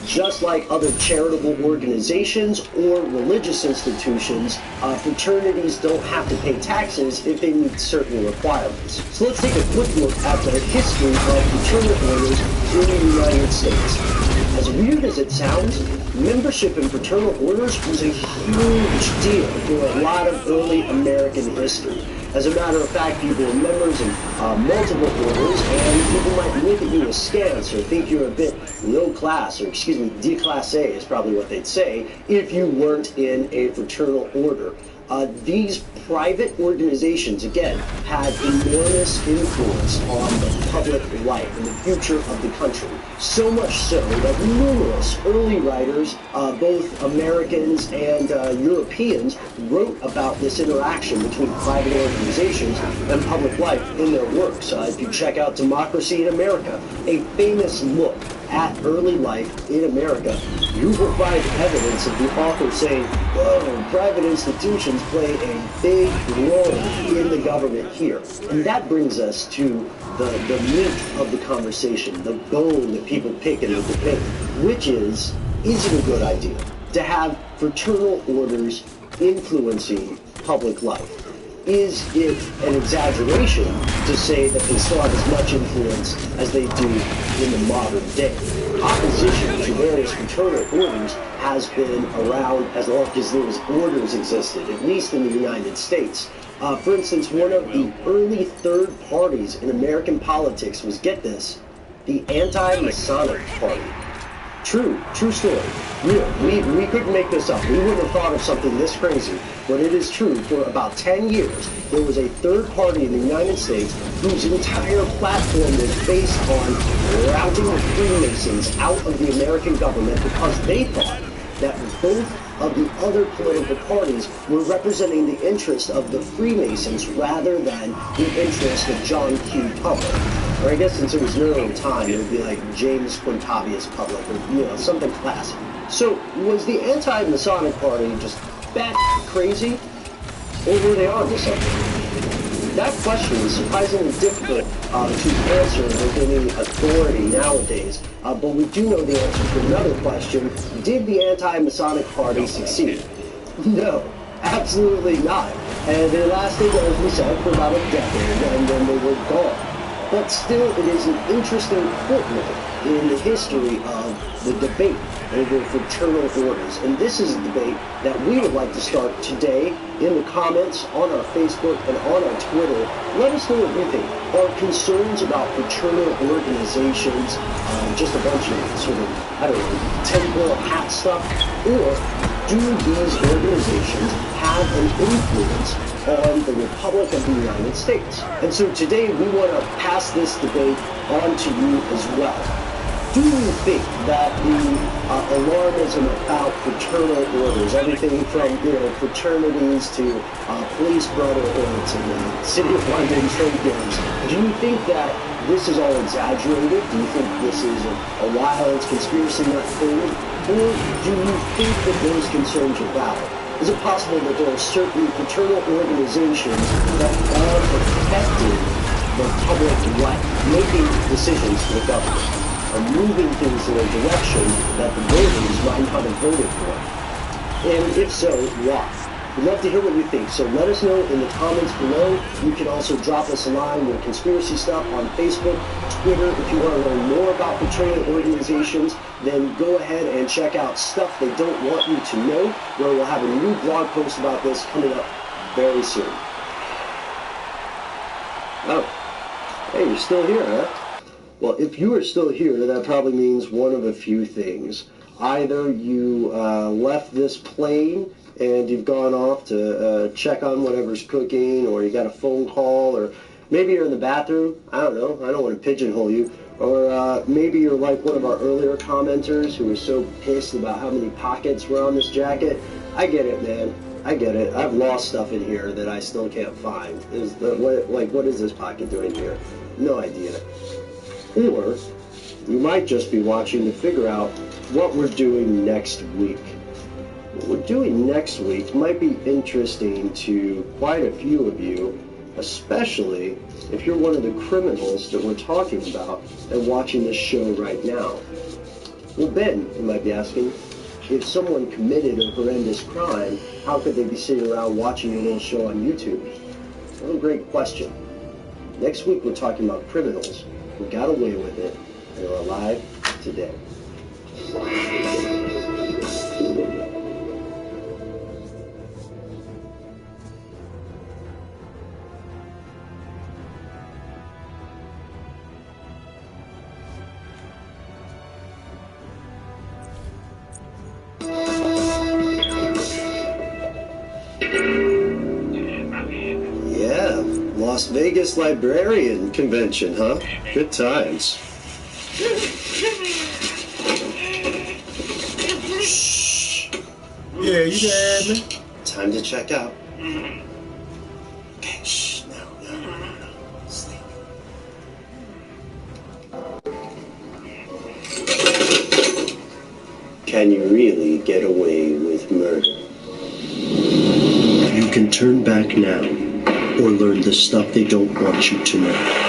Speaker 18: just like other charitable organizations or religious institutions, fraternities don't have to pay taxes if they meet certain requirements. So let's take a quick look at the history of fraternal orders in the United States. As weird as it sounds, membership in fraternal orders was a huge deal for a lot of early American history. As a matter of fact, people were members in multiple orders, and people might look at you askance or think you're a bit low class, or excuse me, déclassé is probably what they'd say, if you weren't in a fraternal order. These private organizations, again, had enormous influence on the public life and the future of the country. So much so that numerous early writers, both Americans and Europeans, wrote about this interaction between private organizations and public life in their works. If you check out Democracy in America, a famous look at early life in America, you will find evidence of the author saying, whoa, private institutions play a big role in the government here. And that brings us to the meat of the conversation, the bone that people pick in the debate, which is it a good idea to have fraternal orders influencing public life? Is it an exaggeration to say that they still have as much influence as they do in the modern day? Opposition to various fraternal orders has been around as long as those orders existed, at least in the United States. For instance, one of the early third parties in American politics was, get this, the anti-Masonic Party. True story. We couldn't make this up. We wouldn't have thought of something this crazy, but it is true. For about 10 years, there was a third party in the United States whose entire platform was based on routing the Freemasons out of the American government because they thought that both of the other political parties were representing the interest of the Freemasons rather than the interest of John Q. Public. Or I guess since it was an early time, it would be like James Quintavious Public, or something classic. So was the anti-Masonic Party just bat crazy, or were they onto something? That question is surprisingly difficult to answer with any authority nowadays, but we do know the answer to another question. Did the anti-Masonic Party succeed? No, absolutely not. And they lasted, as we said, for about a decade, and then they were gone. But still, it is an interesting footnote in the history of the debate over fraternal orders. And this is a debate that we would like to start today in the comments on our Facebook and on our Twitter. Let us know what you think. Are concerns about fraternal organizations just a bunch of sort of, I don't know, tinfoil hat stuff? Or do these organizations have an influence on the Republic of the United States? And so today we want to pass this debate on to you as well. Do you think that the alarmism about fraternal orders, everything from fraternities to police brotherhoods and the City of London trade guilds, do you think that this is all exaggerated? Do you think this is a wild conspiracy nut theory? Or do you think that those concerns are valid? Is it possible that there are certain fraternal organizations that are affecting the public life, making decisions for the government, or moving things in a direction that the voters might not have voted for? And if so, why? We'd love to hear what you think, so let us know in the comments below. You can also drop us a line with conspiracy stuff on Facebook, Twitter. If you want to learn more about fraternal organizations, then go ahead and check out Stuff They Don't Want You to Know, where we'll have a new blog post about this coming up very soon. Oh, hey, you're still here, huh? Well, if you are still here, that probably means one of a few things. Either you left this plane and you've gone off to check on whatever's cooking, or you got a phone call, or maybe you're in the bathroom. I don't know. I don't want to pigeonhole you. Or maybe you're like one of our earlier commenters who was so pissed about how many pockets were on this jacket. I get it, man. I get it. I've lost stuff in here that I still can't find. What is this pocket doing here? No idea. Or you might just be watching to figure out what we're doing next week. What we're doing next week might be interesting to quite a few of you, especially if you're one of the criminals that we're talking about and watching this show right now. Well, Ben, you might be asking, if someone committed a horrendous crime, how could they be sitting around watching your little show on YouTube? Well, great question. Next week, we're talking about criminals who got away with it and are alive today. Yeah, Las Vegas Librarian Convention, huh? Good times.
Speaker 1: Yeah, you there, man?
Speaker 18: Time to check out. Okay, shh, no, sleep. Can you really get away with murder? You can turn back now, or learn the stuff they don't want you to know.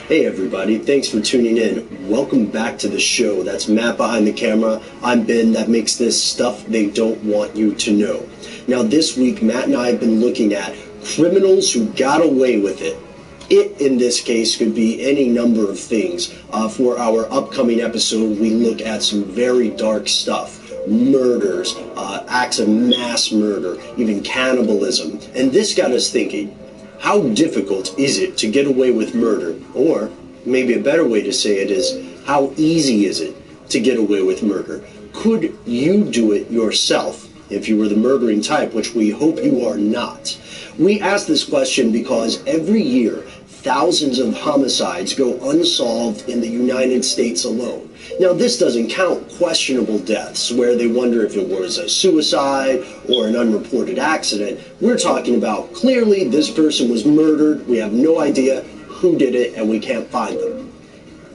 Speaker 18: Hey everybody, thanks for tuning in. Welcome back to the show. That's Matt behind the camera. I'm Ben, that makes this stuff they don't want you to know. Now this week, Matt and I have been looking at criminals who got away with it. It, in this case, could be any number of things. For our upcoming episode, we look at some very dark stuff. Murders, acts of mass murder, even cannibalism. And this got us thinking, how difficult is it to get away with murder? Or maybe a better way to say it is, how easy is it to get away with murder? Could you do it yourself if you were the murdering type, which we hope you are not? We ask this question because every year, thousands of homicides go unsolved in the United States alone. Now, this doesn't count questionable deaths where they wonder if it was a suicide or an unreported accident. We're talking about clearly this person was murdered, we have no idea who did it, and we can't find them.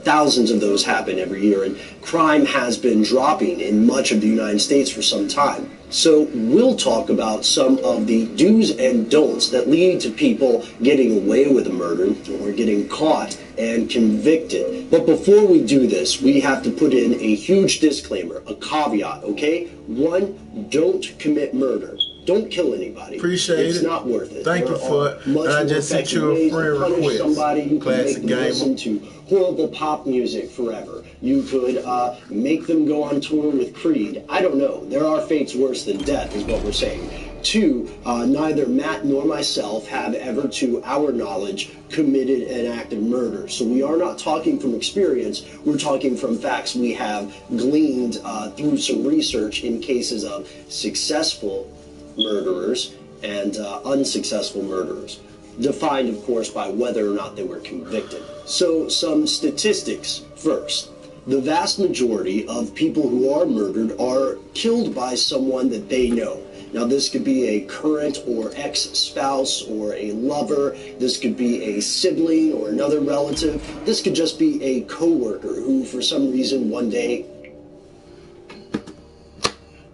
Speaker 18: Thousands of those happen every year, and crime has been dropping in much of the United States for some time. So we'll talk about some of the do's and don'ts that lead to people getting away with a murder or getting caught and convicted. But before we do this, we have to put in a huge disclaimer, a caveat, okay? One, don't commit murder. Don't kill anybody.
Speaker 1: Appreciate it.
Speaker 18: It's not worth it.
Speaker 1: Thank you for it. And I just sent you a friend request.
Speaker 18: Somebody, you can
Speaker 1: Classic
Speaker 18: make them listen to horrible pop music forever. You could make them go on tour with Creed. I don't know. There are fates worse than death, is what we're saying. Two, neither Matt nor myself have ever, to our knowledge, committed an act of murder. So we are not talking from experience. We're talking from facts we have gleaned through some research in cases of successful murderers and unsuccessful murderers, defined, of course, by whether or not they were convicted. So some statistics first. The vast majority of people who are murdered are killed by someone that they know. Now, this could be a current or ex-spouse or a lover. This could be a sibling or another relative. This could just be a coworker who, for some reason, one day...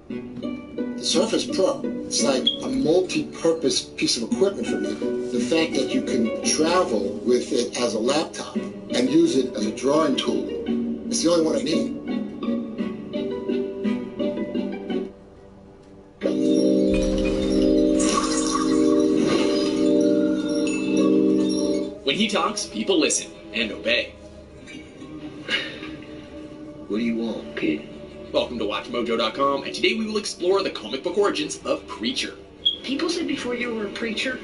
Speaker 22: The Surface Pro, it's like a multi-purpose piece of equipment for me. The fact that you can travel with it as a laptop and use it as a drawing tool, it's the only one I need.
Speaker 23: When he talks, people listen and obey.
Speaker 22: What do you want, kid?
Speaker 23: Welcome to WatchMojo.com, and today we will explore the comic book origins of Preacher.
Speaker 16: People said before you were a preacher,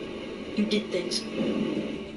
Speaker 16: you did things.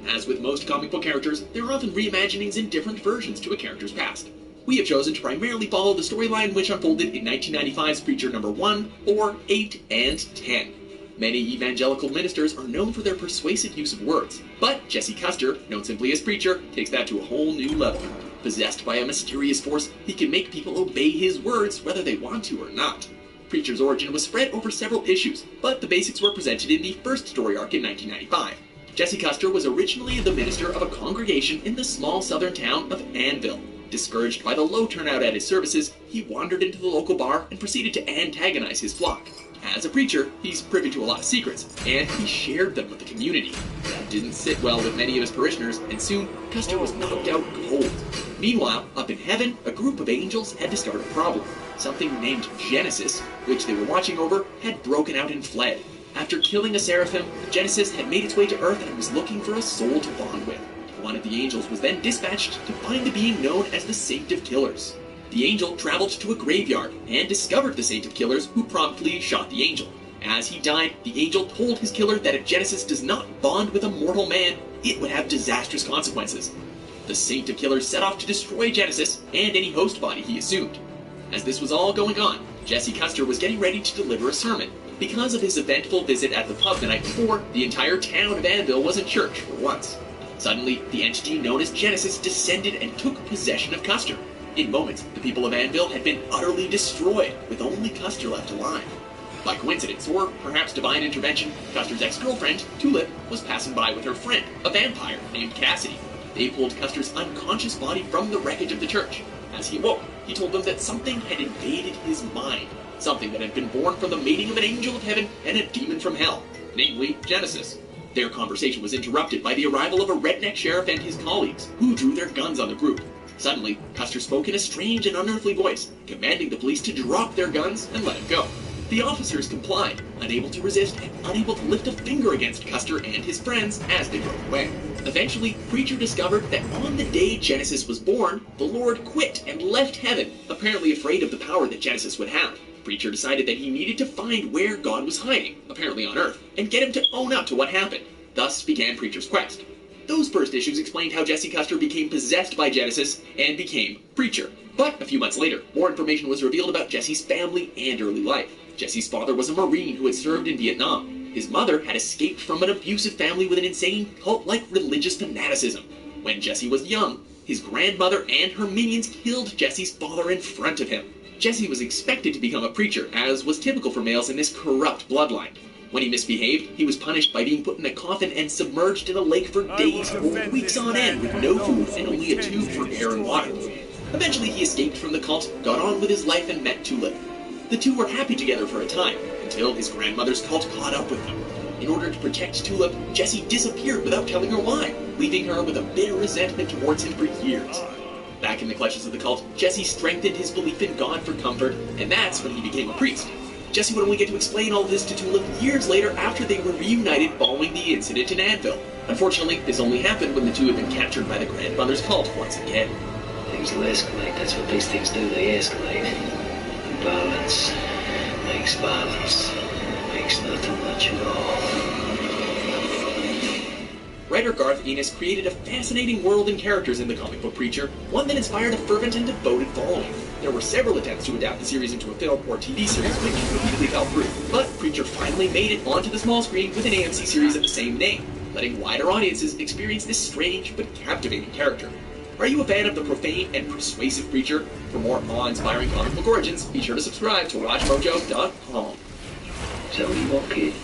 Speaker 23: As with most comic book characters, there are often reimaginings and different versions to a character's past. We have chosen to primarily follow the storyline which unfolded in 1995's Preacher number 1, 4, 8, and 10. Many evangelical ministers are known for their persuasive use of words, but Jesse Custer, known simply as Preacher, takes that to a whole new level. Possessed by a mysterious force, he can make people obey his words whether they want to or not. Preacher's origin was spread over several issues, but the basics were presented in the first story arc in 1995. Jesse Custer was originally the minister of a congregation in the small southern town of Annville. Discouraged by the low turnout at his services, he wandered into the local bar and proceeded to antagonize his flock. As a preacher, he's privy to a lot of secrets, and he shared them with the community. That didn't sit well with many of his parishioners, and soon Custer was knocked out cold. Meanwhile, up in heaven, a group of angels had discovered a problem. Something named Genesis, which they were watching over, had broken out and fled. After killing a seraphim, Genesis had made its way to Earth and was looking for a soul to bond with. One of the angels was then dispatched to find the being known as the Saint of Killers. The angel traveled to a graveyard and discovered the Saint of Killers, who promptly shot the angel. As he died, the angel told his killer that if Genesis does not bond with a mortal man, it would have disastrous consequences. The Saint of Killers set off to destroy Genesis and any host body he assumed. As this was all going on, Jesse Custer was getting ready to deliver a sermon. Because of his eventful visit at the pub the night before, the entire town of Anvil was in church for once. Suddenly, the entity known as Genesis descended and took possession of Custer. In moments, the people of Anvil had been utterly destroyed, with only Custer left alive. By coincidence, or perhaps divine intervention, Custer's ex-girlfriend, Tulip, was passing by with her friend, a vampire named Cassidy. They pulled Custer's unconscious body from the wreckage of the church. As he awoke, he told them that something had invaded his mind, something that had been born from the mating of an angel of heaven and a demon from hell, namely Genesis. Their conversation was interrupted by the arrival of a redneck sheriff and his colleagues, who drew their guns on the group. Suddenly, Custer spoke in a strange and unearthly voice, commanding the police to drop their guns and let him go. The officers complied, unable to resist and unable to lift a finger against Custer and his friends as they drove away. Eventually, Preacher discovered that on the day Genesis was born, the Lord quit and left heaven, apparently afraid of the power that Genesis would have. Preacher decided that he needed to find where God was hiding, apparently on Earth, and get him to own up to what happened. Thus began Preacher's quest. Those first issues explained how Jesse Custer became possessed by Genesis and became Preacher. But a few months later, more information was revealed about Jesse's family and early life. Jesse's father was a Marine who had served in Vietnam. His mother had escaped from an abusive family with an insane cult-like religious fanaticism. When Jesse was young, his grandmother and her minions killed Jesse's father in front of him. Jesse was expected to become a preacher, as was typical for males in this corrupt bloodline. When he misbehaved, he was punished by being put in a coffin and submerged in a lake for days or weeks on end with no food and only a tube for air and water. Eventually he escaped from the cult, got on with his life, and met Tulip. The two were happy together for a time, until his grandmother's cult caught up with them. In order to protect Tulip, Jesse disappeared without telling her why, leaving her with a bitter resentment towards him for years. Back in the clutches of the cult, Jesse strengthened his belief in God for comfort, and that's when he became a priest. Jesse would only get to explain all this to Tulip years later after they were reunited following the incident in Anvil. Unfortunately, this only happened when the two had been captured by the grandmother's cult once again.
Speaker 2: Things will escalate, that's what these things do, they escalate. Violence makes nothing much at all.
Speaker 23: Writer Garth Ennis created a fascinating world and characters in the comic book Preacher, one that inspired a fervent and devoted following. There were several attempts to adapt the series into a film or TV series which repeatedly fell through, but Preacher finally made it onto the small screen with an AMC series of the same name, letting wider audiences experience this strange but captivating character. Are you a fan of the profane and persuasive Preacher? For more awe-inspiring comic book origins, be sure to subscribe to WatchMojo.com.
Speaker 2: So what do you want, kid?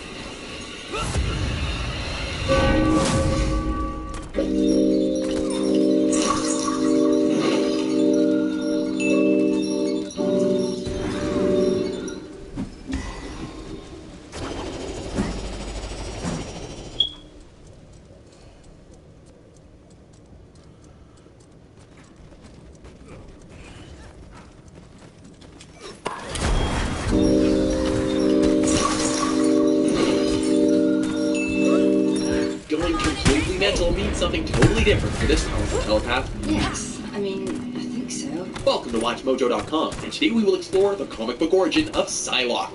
Speaker 23: Means something totally different for this powerful telepath.
Speaker 6: Yes, I mean, I think so.
Speaker 23: Welcome to WatchMojo.com, and today we will explore the comic book origin of Psylocke.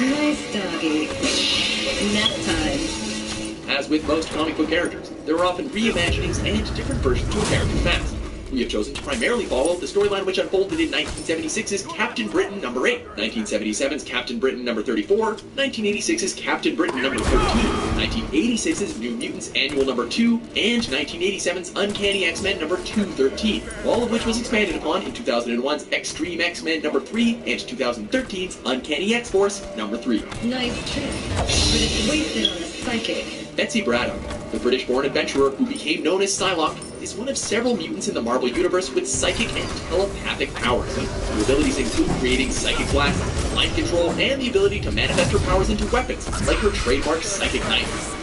Speaker 6: Nice doggy. Nap time.
Speaker 23: As with most comic book characters, there are often reimaginings and different versions to a character's past. We have chosen to primarily follow the storyline which unfolded in 1976's Captain Britain No. 8, 1977's Captain Britain No. 34, 1986's Captain Britain No. 13, 1986's New Mutants Annual No. 2, and 1987's Uncanny X-Men No. 213, all of which was expanded upon in 2001's Extreme X-Men No. 3 and 2013's Uncanny X-Force No. 3.
Speaker 6: Nice trick, but it's wasted on a psychic.
Speaker 23: Betsy Braddock, the British-born adventurer who became known as Psylocke, is one of several mutants in the Marvel Universe with psychic and telepathic powers. Her abilities include creating psychic blast, mind control, and the ability to manifest her powers into weapons, like her trademark psychic knife.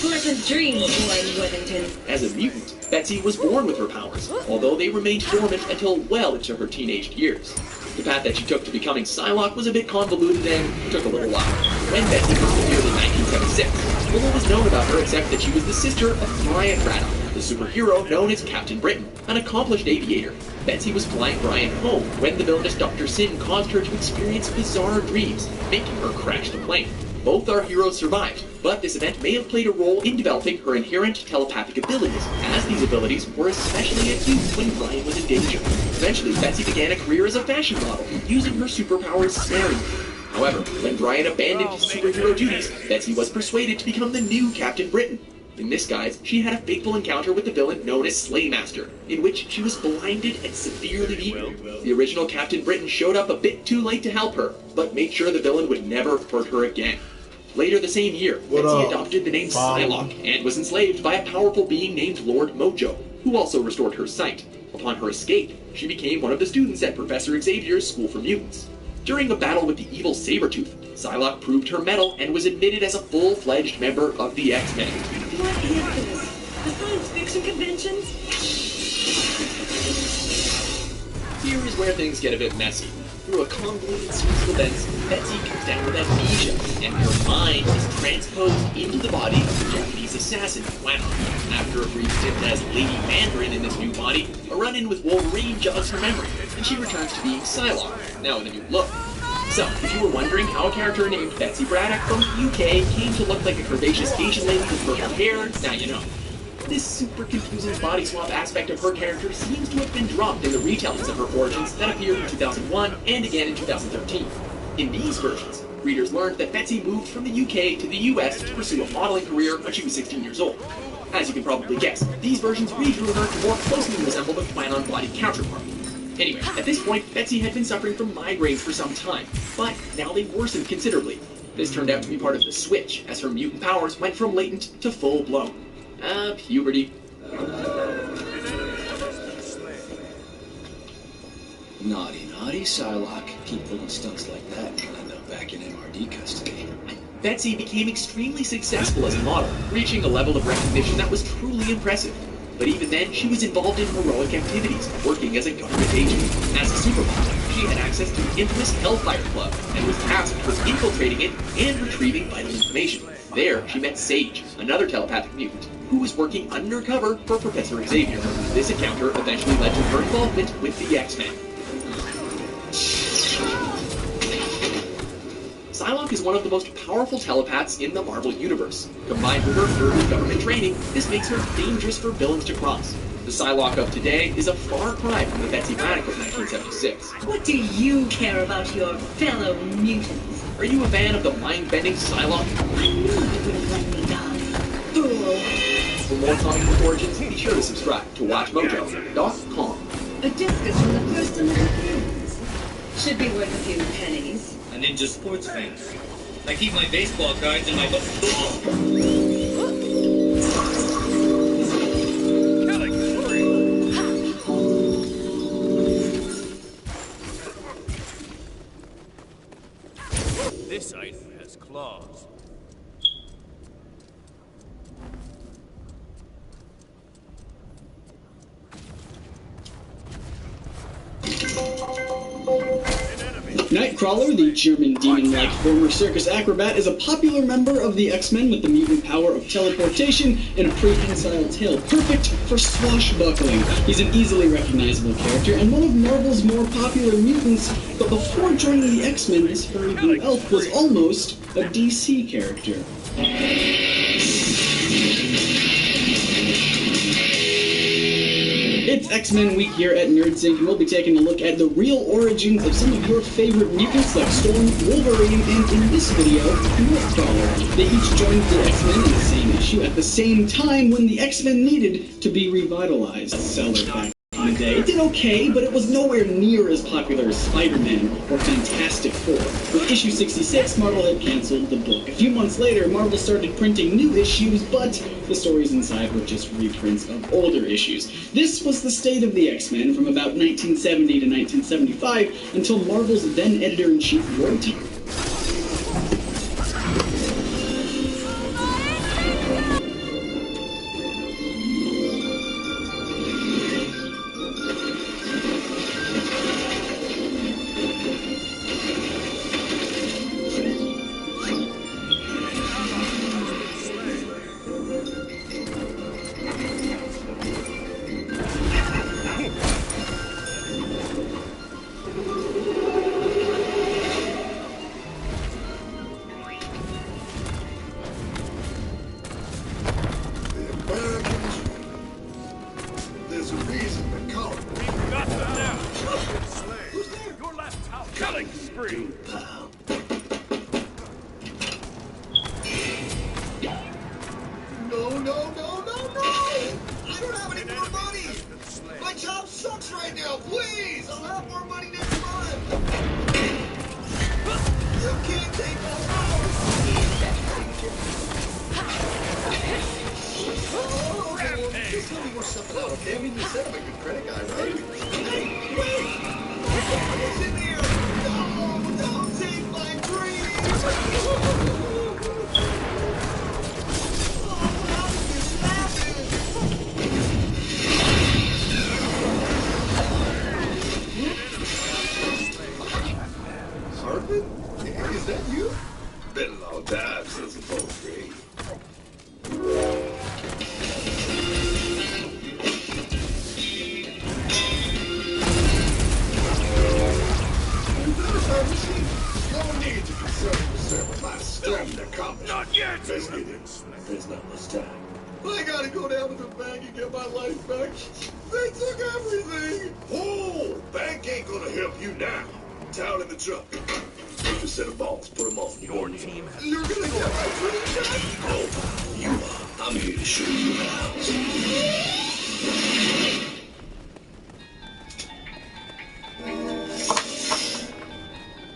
Speaker 6: Pleasant dreams, Warren Worthington.
Speaker 23: As a mutant, Betsy was born with her powers, although they remained dormant until well into her teenage years. The path that she took to becoming Psylocke was a bit convoluted and took a little while. When Betsy first appeared in 1976, little was known about her except that she was the sister of Brian Braddock, the superhero known as Captain Britain, an accomplished aviator. Betsy was flying Brian home when the villainous Dr. Sin caused her to experience bizarre dreams, making her crash the plane. Both our heroes survived, but this event may have played a role in developing her inherent telepathic abilities, as these abilities were especially acute when Brian was in danger. Eventually, Betsy began a career as a fashion model, using her superpowers sparingly. However, when Brian abandoned his superhero duties, Betsy was persuaded to become the new Captain Britain. In this guise, she had a fateful encounter with the villain known as Slaymaster, in which she was blinded and severely beaten. The original Captain Britain showed up a bit too late to help her, but made sure the villain would never hurt her again. Later the same year, Betsy adopted the name Psylocke and was enslaved by a powerful being named Lord Mojo, who also restored her sight. Upon her escape, she became one of the students at Professor Xavier's School for Mutants. During a battle with the evil Sabretooth, Psylocke proved her mettle and was admitted as a full-fledged member of the X-Men.
Speaker 6: What is this? The science fiction conventions?
Speaker 23: Here is where things get a bit messy. Through a convoluted series of events, Betsy comes down with amnesia, and her mind is transposed into the body of the Japanese assassin, Wano. After a brief stint as Lady Mandarin in this new body, a run-in with Wolverine jogs her memory, and she returns to being Psylocke, now with a new look. So, if you were wondering how a character named Betsy Braddock from the UK came to look like a curvaceous Asian lady with purple hair, now you know. This super confusing body swap aspect of her character seems to have been dropped in the retellings of her origins that appeared in 2001 and again in 2013. In these versions, readers learned that Betsy moved from the UK to the US to pursue a modeling career when she was 16 years old. As you can probably guess, these versions redrew her to more closely resemble the Quanon-bodied counterpart. Anyway, at this point, Betsy had been suffering from migraines for some time, but now they worsened considerably. This turned out to be part of the switch, as her mutant powers went from latent to full-blown. Puberty.
Speaker 2: Naughty, naughty, Psylocke. Keep pulling stunts like that, you'll end up back in MRD custody.
Speaker 23: Betsy became extremely successful as a model, reaching a level of recognition that was truly impressive. But even then, she was involved in heroic activities, working as a government agent. As a supermodel, she had access to the infamous Hellfire Club, and was tasked with infiltrating it and retrieving vital information. There, she met Sage, another telepathic mutant, who was working undercover for Professor Xavier. This encounter eventually led to her involvement with the X-Men. Psylocke is one of the most powerful telepaths in the Marvel Universe. Combined with her early government training, this makes her dangerous for villains to cross. The Psylocke of today is a far cry from the Betsy Braddock of 1976.
Speaker 6: What do you care about your fellow mutants?
Speaker 23: Are you a fan of the mind-bending Psylocke?
Speaker 6: I knew you wouldn't let me die. Fool.
Speaker 23: For more comic book origins, be sure to subscribe to WatchMojo.com.
Speaker 6: A discus from the first of Philippines. Should be worth a few pennies.
Speaker 3: A ninja sports fan. I keep my baseball cards in my book.
Speaker 14: This item has claws.
Speaker 5: Nightcrawler, the German demon-like former circus acrobat, is a popular member of the X-Men with the mutant power of teleportation and a prehensile tail, perfect for swashbuckling. He's an easily recognizable character and one of Marvel's more popular mutants, but before joining the X-Men, this furry blue elf was almost a DC character. It's X-Men Week here at NerdSync, and we'll be taking a look at the real origins of some of your favorite mutants like Storm, Wolverine, and in this video, Nightcrawler. They each joined the X-Men in the same issue at the same time when the X-Men needed to be revitalized. Seller fact in a day. It did okay, but it was nowhere near as popular as Spider-Man or Fantastic Four. With issue 66, Marvel had canceled the book. A few months later, Marvel started printing new issues, but the stories inside were just reprints of older issues. This was the state of the X-Men from about 1970 to 1975 until Marvel's then editor-in-chief wrote.
Speaker 14: There's a reason they call it. We've got them now. Who's there? Your last house. Killing spree.
Speaker 22: No, no, no, no, no! I don't have any more money! My job sucks right now, please! I'll have more money next month! You can't take my house! Oh, okay, well, just let me work something out, okay? I mean, you said I'm a good credit guy, right? Hey, wait! It's in here! No, don't take my dreams! Is that you? Been a long time since the post grade. No need to concern yourself with my storm to come. Not yet! Let's get it. There's not much time. I gotta go down to the bank and get my life back. They took everything! Oh, bank ain't gonna help you now. Down in the truck. Take a set of balls, put them on your team. You're gonna get my dream back? Oh, you are. I'm here to show you how.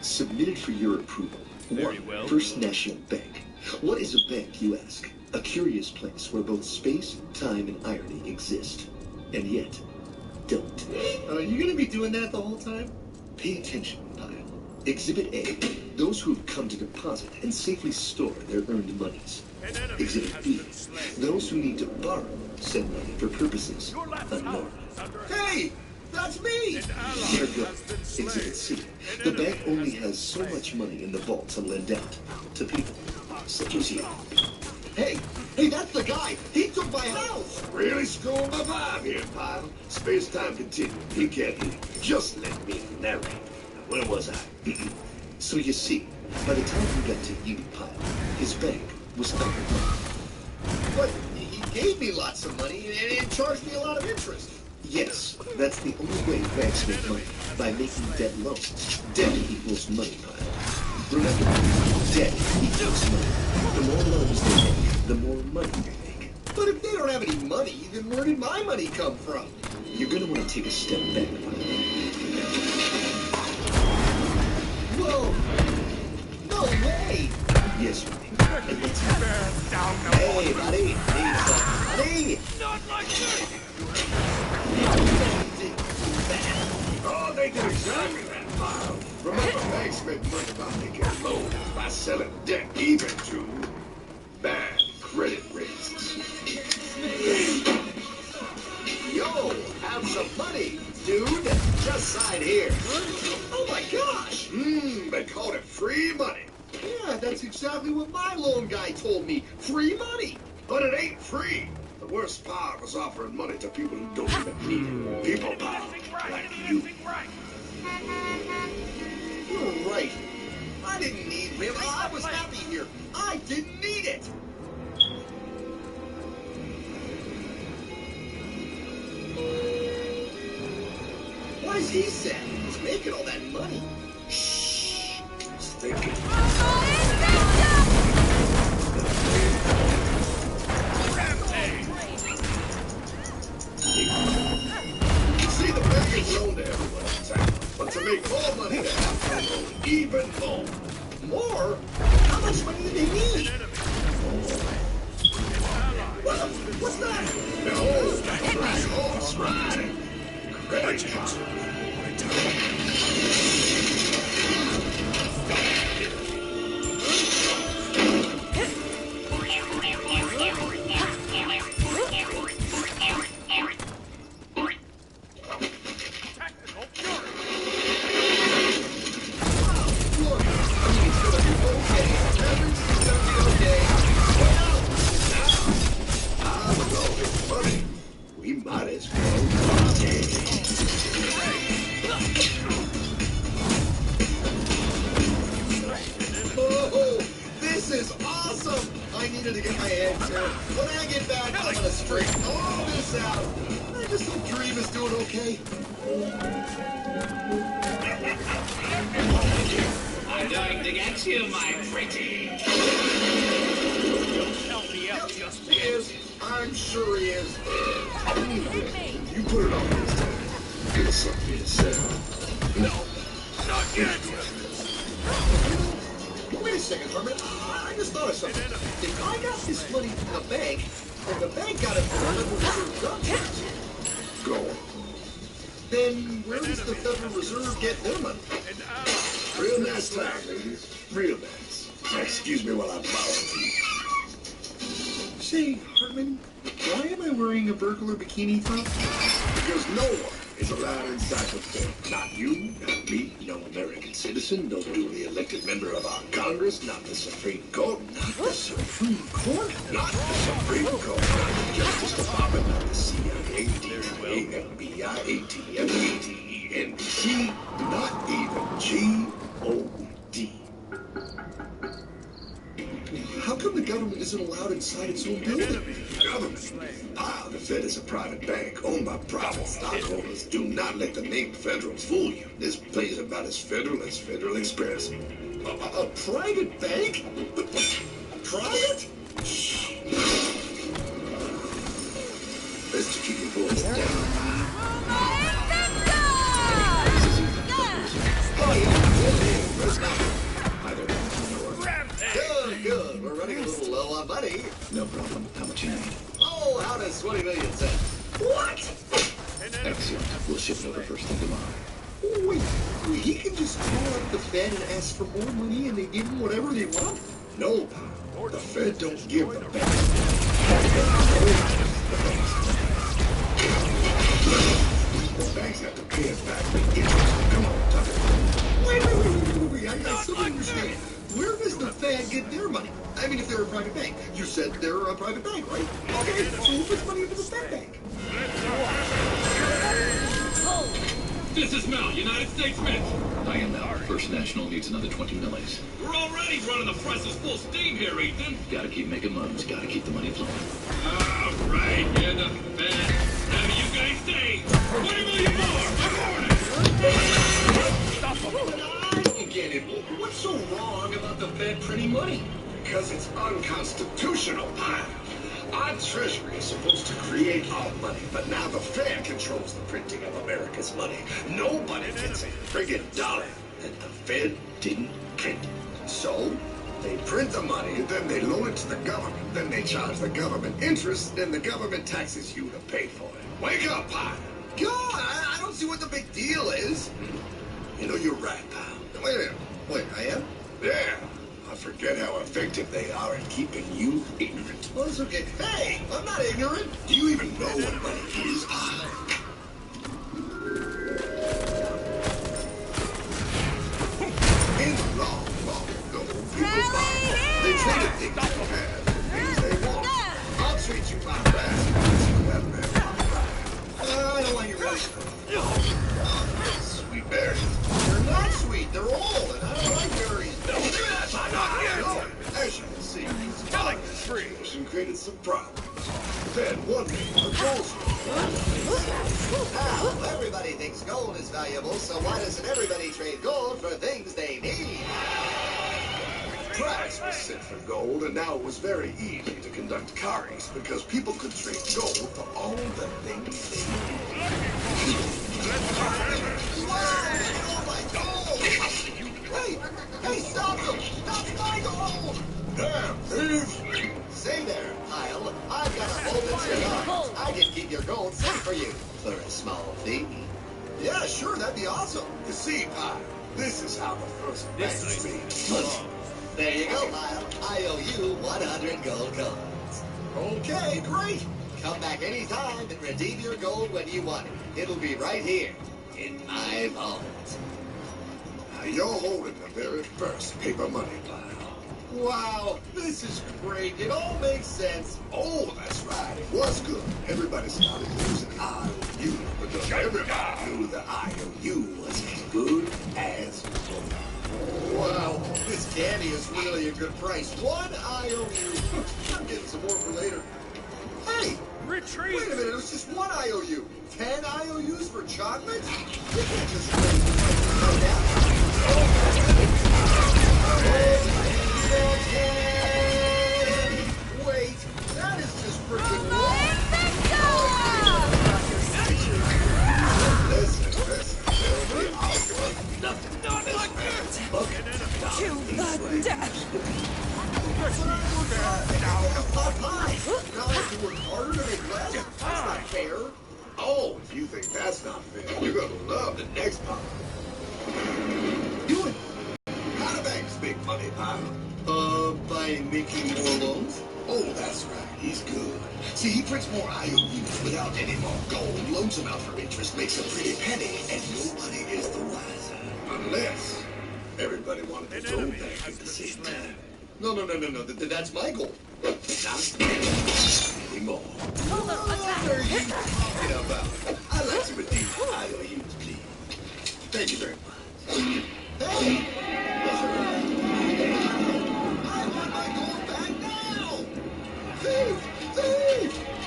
Speaker 17: Submitted for your approval.
Speaker 14: Very well.
Speaker 17: First National Bank. What is a bank, you ask? A curious place where both space, time, and irony exist. And yet, don't.
Speaker 22: Are you gonna be doing that the whole time?
Speaker 17: Pay attention, Pyle. Exhibit A, those who have come to deposit and safely store their earned monies. Exhibit B, those who need to borrow said money for purposes unknown.
Speaker 22: Hey! That's me!
Speaker 17: There go. Exhibit C, the bank only has so much money in the vault to lend out to people such as you.
Speaker 22: Hey! Hey, that's the guy! He took my house!
Speaker 14: Really screwing my vibe here, Pyle. Space-time continuum. He can't hear. Just let me narrate. Where was I?
Speaker 17: So you see, by the time we got to you, Pyle, his bank was out of money.
Speaker 22: But he gave me lots of money and charged me a lot of interest.
Speaker 17: Yes, that's the only way banks make money, by making debt loans. Debt equals money, Pyle. Remember, debt equals money. The more loans they make, the more money they make.
Speaker 22: But if they don't have any money, then where did my money come from?
Speaker 17: You're gonna want to take a step back, Pyle.
Speaker 22: Whoa! No way!
Speaker 17: Yes, buddy. And let's
Speaker 22: Hey, buddy! Buddy!
Speaker 14: Not like this! Oh, they did exactly that, Pyle. Remember, banks make money by making loans by selling debt even to bad credit risks.
Speaker 22: Yo, have some money, dude! Just sign here. Oh my gosh!
Speaker 14: They called it free money.
Speaker 22: Yeah, that's exactly what my loan guy told me. Free money!
Speaker 14: But it ain't free. The worst part was offering money to people who don't even need it. People, Pyle, like you.
Speaker 22: You're right. I didn't need him. I was happy here. I didn't need it. What is he saying? He's making all that money.
Speaker 14: Shh. He's thinking. war? How much money do they need? What's that? No, that's right. Credit card. We might as well. Oh, this is awesome! I needed to get my hands here. When I get back, I'm gonna straighten all this out. I just hope Dream is doing okay.
Speaker 4: I'm going to get you, my pretty.
Speaker 14: Help me out, just he is. I'm sure he is. You put it on this time. Give us something to say. No, not yet. Wait a second, Herman. I just thought of something. If I got this money from the bank, and the bank got it from the Federal Reserve contracts, go on. Then where does the Federal Reserve get their money? Real nice time, ladies. Real nice. Excuse me while I borrow. Say, Hartman, why am I wearing a burglar bikini top? Because no one is allowed inside the fort. Not you, not me, no American citizen, no duly elected member of our Congress, not the Supreme Court, not the Supreme Court, not the Supreme Court, not the Justice Department, not the CIA, DIA, FBI, ATF, ATE, NBC, not even G-O-D. How come the government isn't allowed inside its own building? Government? Ah, the Fed is a private bank owned by private stockholders. Do not let the name Federal fool you. This place is about as federal as Federal Express. A private bank? Private? Best to keep your voice down. Oh, yeah. Let's go. Good. We're running a little low on money.
Speaker 15: No problem. How much you need?
Speaker 14: Oh, how does 20 million sound? What?
Speaker 15: Excellent. We'll ship it over first thing tomorrow.
Speaker 14: Wait, he can just call up the Fed and ask for more money and they give him whatever they want? No, pal. The Fed don't give the bank. The banks have to pay us back with interest. Come on, Tucker. Wait. I still don't understand. Where does the Fed get their money? I mean, if they're a private bank. You said they're a private bank, right? Okay, so who puts money into the Fed bank?
Speaker 4: This is Mel, United States Mint.
Speaker 15: I am Mel. First National needs another 20 millies.
Speaker 4: We're already running the presses full steam here, Ethan.
Speaker 15: Gotta keep making moves. Gotta keep the money flowing.
Speaker 4: All right, you're the Fed. How do you guys say? 20 million more.
Speaker 14: Stop him. I don't get it. What's so wrong about the Fed printing money? Because it's unconstitutional, pal. Our Treasury is supposed to create our money, but now the Fed controls the printing of America's money. Nobody gets a friggin' dollar that the Fed didn't print. So, they print the money, then they loan it to the government, then they charge the government interest, then the government taxes you to pay for it. Wake up, pal. God, I don't see what the big deal is. You know, you're right, pal. Wait a minute. Wait, I am? Yeah. I forget how effective they are at keeping you ignorant. Well, it's okay. Hey, I'm not ignorant. Do you even know what money is? In long ago, people thought they traded things they had for things they want. I'll treat you my best. I don't like it really. Sweet berries. They're not sweet. They're old, and I don't like berries. No, as you can see, these creation created some problems. Then one day, a gold
Speaker 7: Now, everybody thinks gold is valuable, so why doesn't everybody trade gold for things they need?
Speaker 14: Price was set for gold, and now it was very easy to conduct carries because people could trade gold for all the things they needed.
Speaker 7: Whoa! Oh my gold! Hey, stop them! Stop!
Speaker 14: be awesome. You see, Pie, this is how the first bank made money.
Speaker 7: There you go, Lyle. I owe you 100 gold coins.
Speaker 14: Okay, great.
Speaker 7: Come back anytime and redeem your gold when you want it. It'll be right here in my vault.
Speaker 14: Now you're holding the very first paper money pile.
Speaker 7: Wow, this is great. It all makes sense.
Speaker 14: Oh, that's right. It was good. Everybody started using IOU because everybody knew the IOU was as good as gold.
Speaker 7: Wow, this candy is really a good price. 1 IOU. I'm getting some more for later. Hey!
Speaker 4: Retreat!
Speaker 7: Wait a minute, it was just 1 IOU. 10 IOUs for chocolate? You can't just let it go down. Wait, that is just freaking wrong.
Speaker 14: Listen. There'll be nothing on this
Speaker 8: To the death!
Speaker 7: Now I have to work harder to make less? That's not fair.
Speaker 14: Oh, if you think that's not fair, you're gonna love the next part. Do it. How do banks make money, pal?
Speaker 7: By making more loans?
Speaker 14: Oh, that's right. He's good. See, he prints more IOUs without any more gold, loans them out for interest, makes a pretty penny, and nobody is the wiser. Unless everybody wanted to go back at the same time.
Speaker 7: No. That's my goal.
Speaker 14: Not anymore.
Speaker 7: What are you talking about?
Speaker 14: I'd like to redeem IOUs, please. Thank you very much.
Speaker 7: Hey! I want my gold back now! Thief!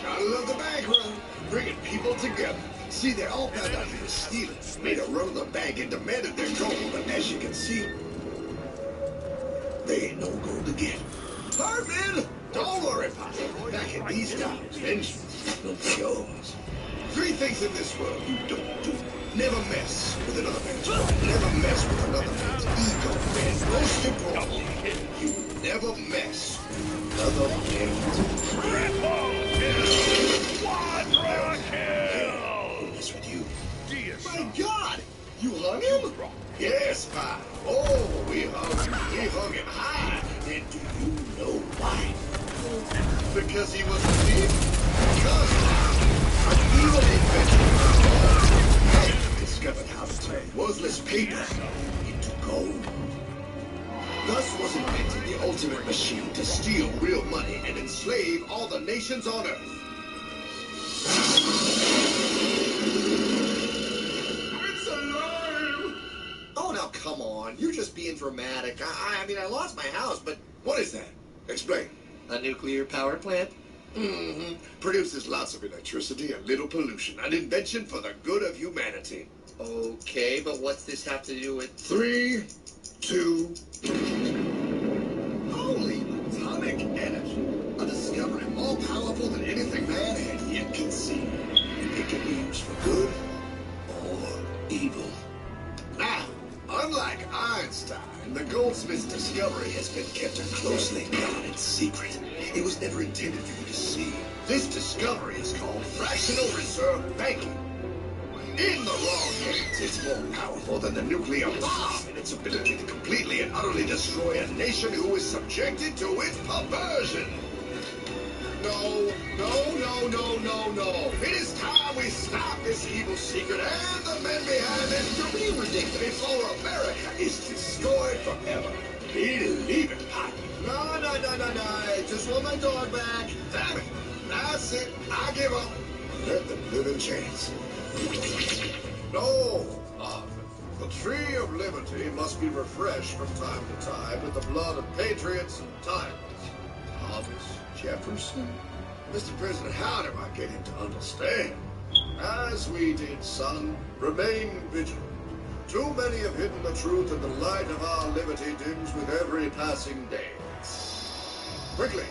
Speaker 14: Gotta love the bank run. Bringing people together. See, they all found out he was stealing, made a run of the bank and demanded their gold, but as you can see, they ain't no gold to get. Hardman! Don't worry, Pop. Back in these times, vengeance will be yours. 3 things in this world you don't do. Never mess with another man's pride. Never mess with another man's ego. And most importantly, you never mess with another man's What's with you?
Speaker 7: My God! You hung him?
Speaker 14: Yes, Pop. Oh, we hung him high. And do you know why?
Speaker 7: Because he was a thief?
Speaker 14: Because an evil inventor discovered how to turn worthless paper into gold. Thus was invented the ultimate machine to steal real money and enslave all the nations on Earth.
Speaker 7: It's alive! Oh, now come on. You're just being dramatic. I mean, I lost my house, but...
Speaker 14: What is that? Explain.
Speaker 7: A nuclear power plant?
Speaker 14: Mm-hmm. Produces lots of electricity and little pollution. An invention for the good of humanity.
Speaker 7: Okay, but what's this have to do with...
Speaker 14: 3, 2... Holy atomic energy. A discovery more powerful than anything man had yet conceived. It can be used for good or evil. Now, unlike Einstein, the goldsmith's discovery has been kept a closely guarded secret. It was never intended for you to see. This discovery is called fractional reserve banking. In the wrong hands, it's more powerful than the nuclear bomb in its ability to completely and utterly destroy a nation who is subjected to its perversion. No. It is time we stop this evil secret and the men behind it. To be ridiculous before America is destroyed forever. Believe it, Pop.
Speaker 7: No. I just want my dog back.
Speaker 14: Damn it. That's it. I give up. Let them live in chance. No. The tree of liberty must be refreshed from time to time with the blood of patriots and tyrants. Thomas Jefferson? Mr. President, how do I get him to understand? As we did, son, remain vigilant. Too many have hidden the truth, and the light of our liberty dims with every passing day. Quickly,